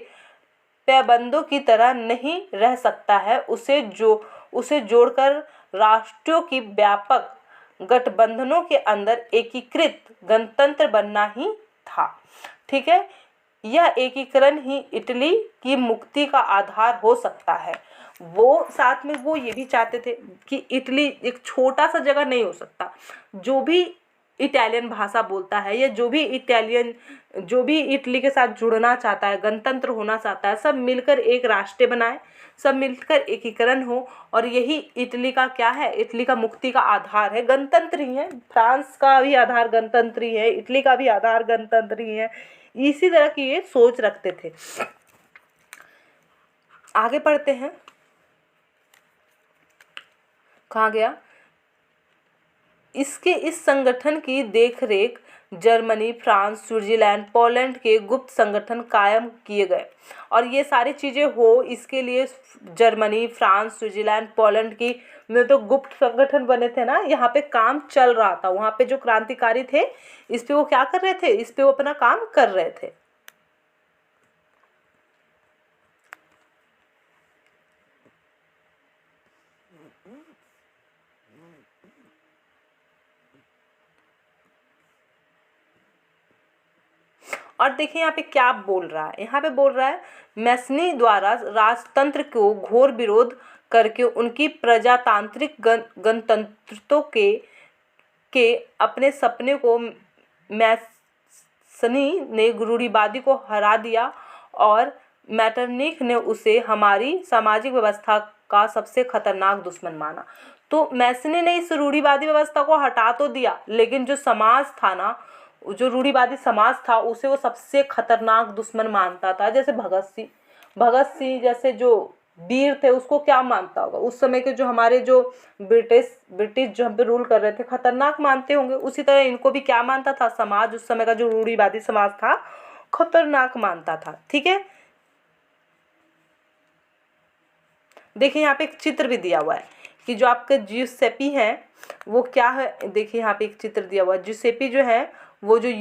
A: पैबंदों की तरह नहीं रह सकता है, उसे जोड़कर राष्ट्रों की व्यापक गठबंधनों के अंदर एकीकृत गणतंत्र बनना ही था। ठीक है, यह एकीकरण ही इटली की मुक्ति का आधार हो सकता है। वो साथ में वो ये भी चाहते थे कि इटली एक छोटा सा जगह नहीं हो सकता, जो भी इटालियन भाषा बोलता है, या जो भी इटली के साथ जुड़ना चाहता है, गणतंत्र होना चाहता है, सब मिलकर एक राष्ट्र बनाए, सब मिलकर एकीकरण हो। और यही इटली का क्या है, इटली का मुक्ति का आधार है, गणतंत्र ही है। फ्रांस का भी आधार गणतंत्र ही है, इटली का भी आधार गणतंत्र ही है। इसी तरह की ये सोच रखते थे। आगे पढ़ते हैं, कहाँ गया। इस संगठन की देखरेख जर्मनी, फ्रांस, स्विट्जरलैंड, पोलैंड के गुप्त संगठन कायम किए गए। और ये सारी चीज़ें हो, इसके लिए जर्मनी, फ्रांस, स्विट्जरलैंड, पोलैंड की में तो गुप्त संगठन बने थे ना, यहाँ पे काम चल रहा था। वहाँ पे जो क्रांतिकारी थे, इस पे वो क्या कर रहे थे, इस पे वो अपना काम कर रहे थे। और देखिए यहाँ पे क्या बोल रहा है, यहाँ पे बोल रहा है मैसनी द्वारा राजतंत्र को घोर विरोध करके उनकी प्रजातांत्रिक गणतंत्रों के अपने सपने को मैसनी ने रूढ़िवादी को हरा दिया, और मैटरनिख ने उसे हमारी सामाजिक व्यवस्था का सबसे खतरनाक दुश्मन माना। तो मैसनी ने इस रूढ़िवादी व्यवस्था को हटा तो दिया, लेकिन जो समाज था ना, जो रूढ़िवादी समाज था, उसे वो सबसे खतरनाक दुश्मन मानता था। जैसे भगत सिंह जैसे जो वीर थे, उसको क्या मानता होगा उस समय के जो हमारे जो ब्रिटिश जो हम पे रूल कर रहे थे, खतरनाक मानते होंगे। उसी तरह इनको भी क्या मानता था, समाज, उस समय का जो रूढ़िवादी समाज था, खतरनाक मानता था। ठीक है, देखिए यहाँ पे एक चित्र भी दिया हुआ है कि जो आपके ज्यूसेपी है वो क्या है। देखिए यहाँ पे एक चित्र दिया हुआ है, ज्यूसेपी जो है वो जो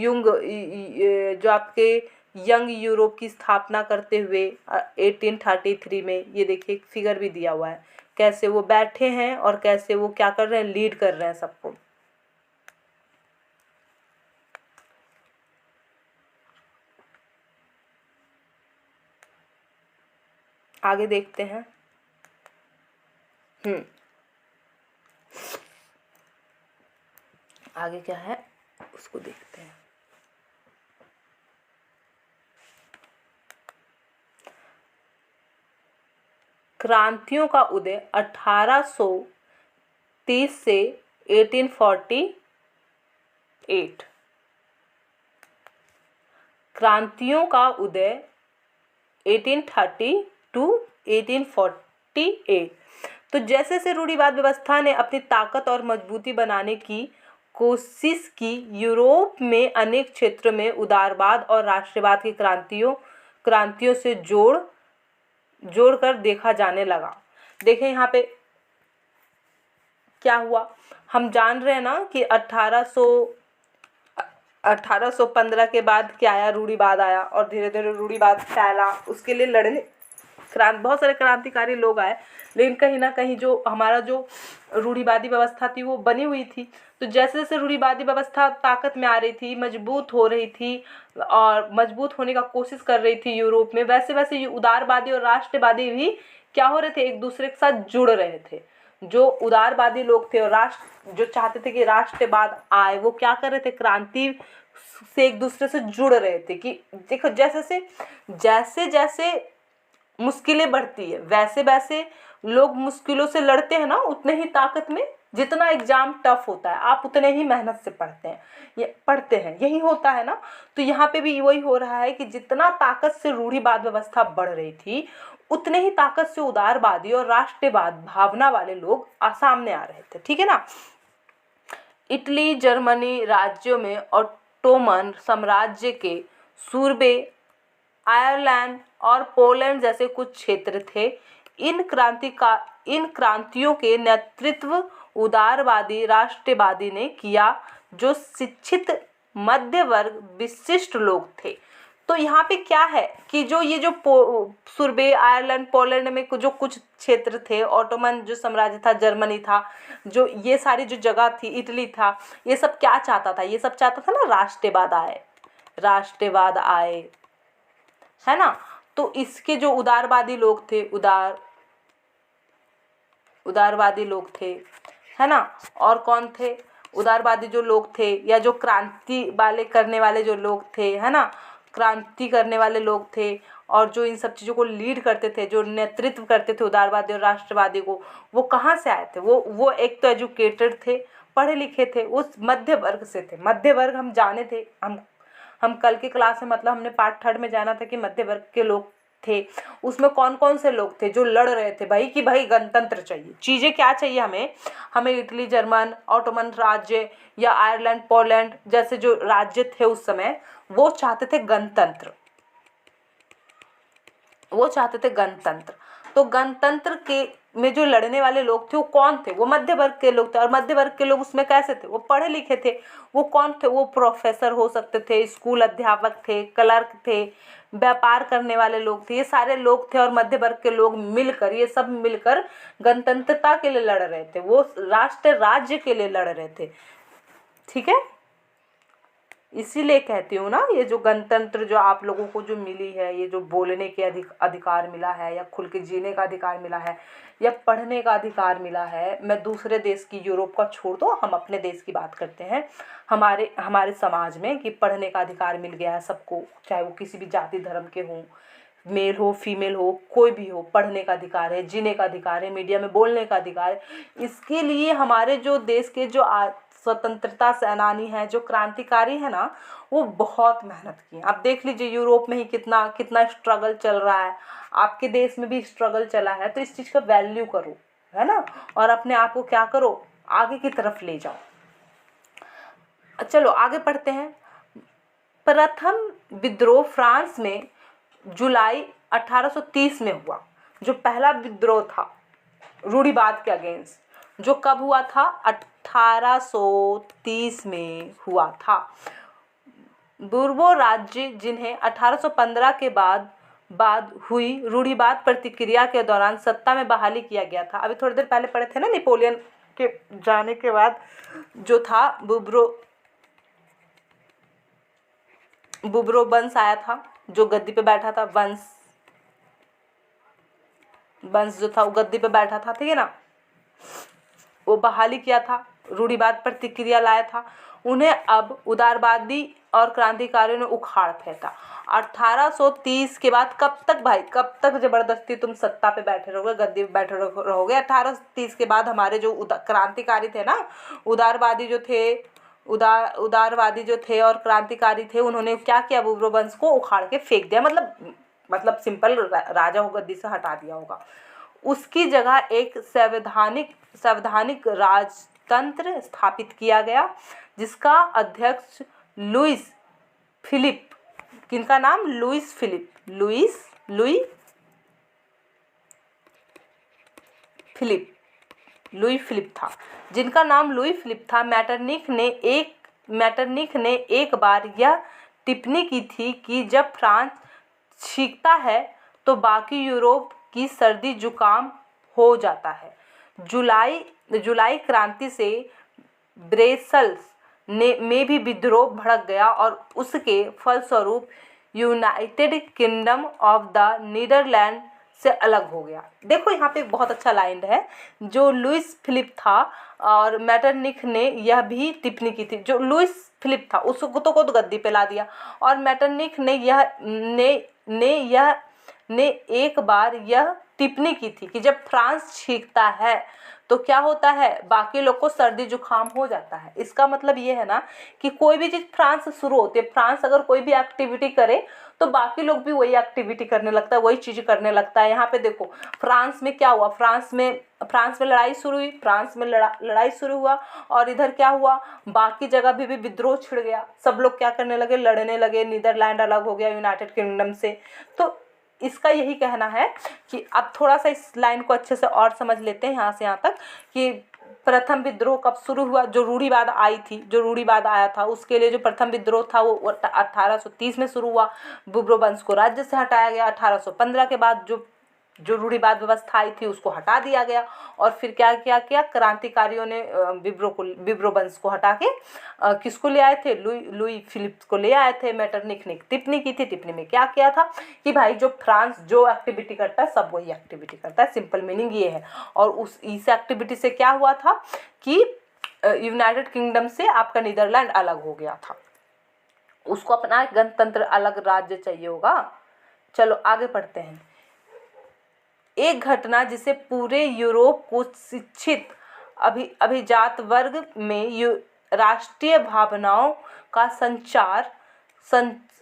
A: जो आपके यंग यूरोप की स्थापना करते हुए 1833 में, ये देखिए एक फिगर भी दिया हुआ है, कैसे वो बैठे हैं और कैसे वो क्या कर रहे हैं, लीड कर रहे हैं सबको। आगे देखते हैं। आगे क्या है उसको देखते हैं। क्रांतियों का उदय 1830 से 1848। क्रांतियों का उदय 1830 टू 1848। तो जैसे से रूढ़िवाद व्यवस्था ने अपनी ताकत और मजबूती बनाने की कोशिश की, यूरोप में अनेक क्षेत्रों में उदारवाद और राष्ट्रवाद की क्रांतियों से जोड़कर देखा जाने लगा। देखें यहाँ पे क्या हुआ, हम जान रहे हैं ना कि 1815 के बाद क्या आया, रूढ़िवाद आया, और धीरे धीरे रूढ़िवाद फैला। उसके लिए लड़ने बहुत सारे क्रांतिकारी लोग आए, लेकिन कहीं ना कहीं जो हमारा जो रूढ़िवादी व्यवस्था थी वो बनी हुई थी। तो जैसे जैसे रूढ़िवादी व्यवस्था ताकत में आ रही थी, मजबूत हो रही थी और मजबूत होने का कोशिश कर रही थी यूरोप में, वैसे वैसे उदारवादी और राष्ट्रवादी भी क्या हो रहे थे, एक दूसरे के साथ जुड़ रहे थे। जो उदारवादी लोग थे और जो चाहते थे कि राष्ट्रवाद आए, वो क्या कर रहे थे, क्रांति से एक दूसरे से जुड़ रहे थे। कि देखो जैसे जैसे मुश्किलें बढ़ती है, वैसे वैसे लोग मुश्किलों से लड़ते हैं ना, उतने ही ताकत में, जितना एग्जाम टफ होता है आप उतने ही मेहनत से पढ़ते हैं, यही होता है ना। तो यहाँ पे भी वही हो रहा है कि जितना ताकत से रूढ़िवाद व्यवस्था बढ़ रही थी, उतने ही ताकत से उदारवादी और राष्ट्रवाद भावना वाले लोग सामने आ रहे थे। ठीक है ना। इटली, जर्मनी राज्यों में ऑटोमन साम्राज्य के सूरबे, आयरलैंड और पोलैंड जैसे कुछ क्षेत्र थे। इन क्रांतियों के नेतृत्व उदारवादी राष्ट्रवादी ने किया, जो शिक्षित मध्य वर्ग विशिष्ट लोग थे। तो यहाँ पे क्या है कि जो सूरबे, आयरलैंड, पोलैंड में जो कुछ क्षेत्र थे, ऑटोमन जो साम्राज्य था, जर्मनी था, जो ये सारी जो जगह थी, इटली था, ये सब क्या चाहता था, ये सब चाहता था ना राष्ट्रवाद आए, है ना। तो इसके जो उदारवादी लोग थे, उदारवादी लोग थे, है ना। और कौन थे उदारवादी जो लोग थे या जो क्रांति वाले करने वाले जो लोग थे, है ना, क्रांति करने वाले लोग थे और जो इन सब चीज़ों को लीड करते थे, जो नेतृत्व करते थे उदारवादी और राष्ट्रवादी को, वो कहाँ से आए थे? वो एक तो एजुकेटेड थे, पढ़े लिखे थे, उस मध्य वर्ग से थे। मध्य वर्ग हम जाने थे, हम कल की क्लास में मतलब हमने पार्ट 3 में जाना था कि मध्य वर्ग के लोग थे। उसमें कौन कौन से लोग थे जो लड़ रहे थे भाई कि भाई गणतंत्र चाहिए। चीज़ें क्या चाहिए हमें इटली, जर्मन, ऑटोमन राज्य या आयरलैंड, पोलैंड जैसे जो राज्य थे उस समय, वो चाहते थे गणतंत्र, वो चाहते थे गणतंत्र। तो गणतंत्र के में जो लड़ने वाले लोग थे वो कौन थे? वो मध्य वर्ग के लोग थे। और मध्य वर्ग के लोग उसमें कैसे थे? वो पढ़े लिखे थे। वो कौन थे? वो प्रोफेसर हो सकते थे, स्कूल अध्यापक थे, क्लर्क थे, व्यापार करने वाले लोग थे। ये सारे लोग थे और मध्य वर्ग के लोग मिलकर, ये सब मिलकर गणतंत्रता के लिए लड़ रहे थे। वो राष्ट्र राज्य के लिए लड़ रहे थे। ठीक है, इसीलिए कहती हूँ ना, ये जो गणतंत्र जो आप लोगों को जो मिली है, ये जो बोलने के अधिकार मिला है, या खुल के जीने का अधिकार मिला है, या पढ़ने का अधिकार मिला है। मैं दूसरे देश की, यूरोप का छोड़ दो, हम अपने देश की बात करते हैं। हमारे समाज में कि पढ़ने का अधिकार मिल गया है सबको, चाहे वो किसी भी जाति धर्म के हों, मेल हो फीमेल हो, कोई भी हो, पढ़ने का अधिकार है, जीने का अधिकार है, मीडिया में बोलने का अधिकार है। इसके लिए हमारे जो देश के जो स्वतंत्रता सेनानी हैं, जो क्रांतिकारी है ना, वो बहुत मेहनत की। आप देख लीजिए यूरोप में ही कितना कितना स्ट्रगल चल रहा है, आपके देश में भी स्ट्रगल चला है। तो इस चीज़ का वैल्यू करो, है ना, और अपने आप को क्या करो, आगे की तरफ ले जाओ। चलो आगे पढ़ते हैं। प्रथम विद्रोह फ्रांस में जुलाई 1830 में हुआ। जो पहला विद्रोह था रूढ़िवाद के अगेंस्ट, जो कब हुआ था? 1830 में हुआ था। बुर्बो राज्य, जिन्हें 1815 के बाद हुई रूढ़िवाद प्रतिक्रिया के दौरान सत्ता में बहाली किया गया था। अभी थोड़ी देर पहले पढ़े थे ना, नेपोलियन के जाने के बाद जो था बुर्बो वंश आया था, जो गद्दी पे बैठा था। वंश जो था वो गद्दी पे बैठा था, ठीक है ना, वो बहाली किया था, रूढ़िवाद प्रतिक्रिया लाया था। उन्हें अब उदारवादी और क्रांतिकारियों ने उखाड़ फेंका। 1830 के बाद कब तक भाई, कब तक जबरदस्ती तुम सत्ता पे बैठे रहोगे, गद्दी पे बैठे रहोगे? 1830 के बाद हमारे जो क्रांतिकारी थे ना, उदारवादी जो थे और क्रांतिकारी थे, उन्होंने क्या किया? बुर्बो वंश को उखाड़ के फेंक दिया। मतलब सिंपल राजा को गद्दी से हटा दिया होगा। उसकी जगह एक संवैधानिक राजतंत्र स्थापित किया गया, जिसका अध्यक्ष लुईस फिलिप, किनका नाम? लुईस फिलिप था, जिनका नाम लुई फिलिप था। मैटरनिख ने एक बार यह टिप्पणी की थी कि जब फ्रांस छींकता है तो बाकी यूरोप की सर्दी जुकाम हो जाता है। जुलाई क्रांति से ब्रेसल्स में भी विद्रोह भड़क गया और उसके फलस्वरूप United Kingdom of the Netherland से अलग हो गया। देखो यहाँ पे एक बहुत अच्छा लाइन है, जो लुईस फिलिप था और मैटरनिख ने यह भी टिप्पणी की थी। जो लुईस फिलिप था उसको तो गद्दी पे ला दिया, और मैटरनिख ने एक बार यह टिप्पणी की थी कि जब फ्रांस छींकता है तो क्या होता है? बाकी लोग को सर्दी जुकाम हो जाता है। इसका मतलब ये है ना कि कोई भी चीज़ फ्रांस से शुरू होती है, फ्रांस अगर कोई भी एक्टिविटी करे तो बाकी लोग भी वही एक्टिविटी करने लगता है, वही चीज़ करने लगता है। यहाँ पे देखो फ्रांस में क्या हुआ, फ्रांस में लड़ाई शुरू हुई, फ्रांस में लड़ाई शुरू हुआ, और इधर क्या हुआ, बाकी जगह भी विद्रोह छिड़ गया। सब लोग क्या करने लगे? लड़ने लगे। नीदरलैंड अलग हो गया यूनाइटेड किंगडम से। तो इसका यही कहना है कि अब थोड़ा सा इस लाइन को अच्छे से और समझ लेते हैं यहाँ से यहाँ तक, कि प्रथम विद्रोह कब शुरू हुआ? जो रूढ़िवाद आया था, उसके लिए जो प्रथम विद्रोह था वो 1830 में शुरू हुआ। बुर्बो वंश को राज्य से हटाया गया। 1815 के बाद जो रूढ़िवाद व्यवस्था आई थी उसको हटा दिया गया, और फिर क्या क्रांतिकारियों ने विद्रोह वंश को हटा के किसको ले आए थे? लुई फिलिप को ले आए थे। मैटरनिख ने टिप्पणी की थी। टिप्पणी में क्या किया था कि भाई जो फ्रांस जो एक्टिविटी करता है सब वही एक्टिविटी करता है। सिंपल मीनिंग ये है। और इस एक्टिविटी से क्या हुआ था कि यूनाइटेड किंगडम से आपका नीदरलैंड अलग हो गया था, उसको अपना गणतंत्र अलग राज्य चाहिए होगा। चलो आगे पढ़ते हैं। एक घटना जिसे पूरे यूरोप को शिक्षित अभिजात वर्ग में राष्ट्रीय भावनाओं का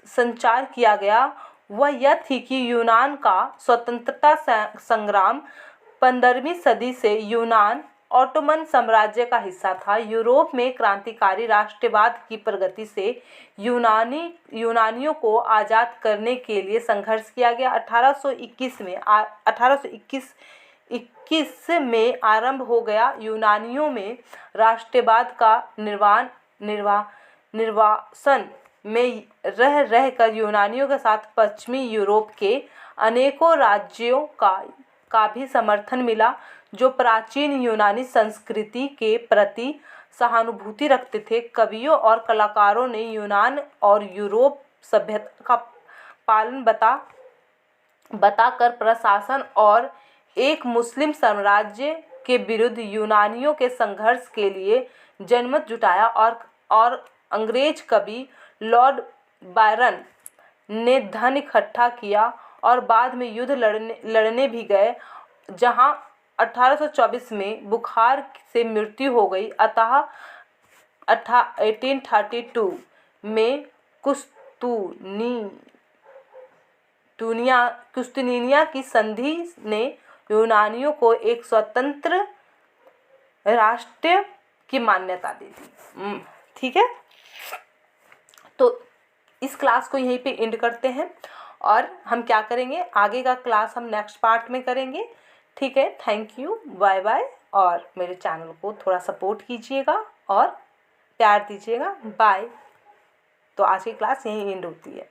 A: संचार किया गया, वह यह थी कि यूनान का स्वतंत्रता संग्राम 15वीं सदी से यूनान ऑटोमन साम्राज्य का हिस्सा था। यूरोप में क्रांतिकारी राष्ट्रवाद की प्रगति से यूनानियों को आज़ाद करने के लिए संघर्ष किया गया। 1821 में आरंभ हो गया। यूनानियों में राष्ट्रवाद का निर्वासन में रह कर यूनानियों के साथ पश्चिमी यूरोप के अनेकों राज्यों का भी समर्थन मिला, जो प्राचीन यूनानी संस्कृति के प्रति सहानुभूति रखते थे। कवियों और कलाकारों ने यूनान और यूरोप सभ्यता का पालन बताकर प्रशासन और एक मुस्लिम साम्राज्य के विरुद्ध यूनानियों के संघर्ष के लिए जनमत जुटाया। और अंग्रेज कवि लॉर्ड बायरन ने धन इकट्ठा किया और बाद में युद्ध लड़ने भी गए, जहां 1824 में बुखार से मृत्यु हो गई। अतः 1832 में कुस्तुनिया की संधि ने यूनानियों को एक स्वतंत्र राष्ट्र की मान्यता दे दी। ठीक है, तो इस क्लास को यहीं पे एंड करते हैं और हम क्या करेंगे, आगे का क्लास हम नेक्स्ट पार्ट में करेंगे। ठीक है, थैंक यू, बाय बाय। और मेरे चैनल को थोड़ा सपोर्ट कीजिएगा और प्यार दीजिएगा। बाय। तो आज की क्लास यहीं एंड होती है।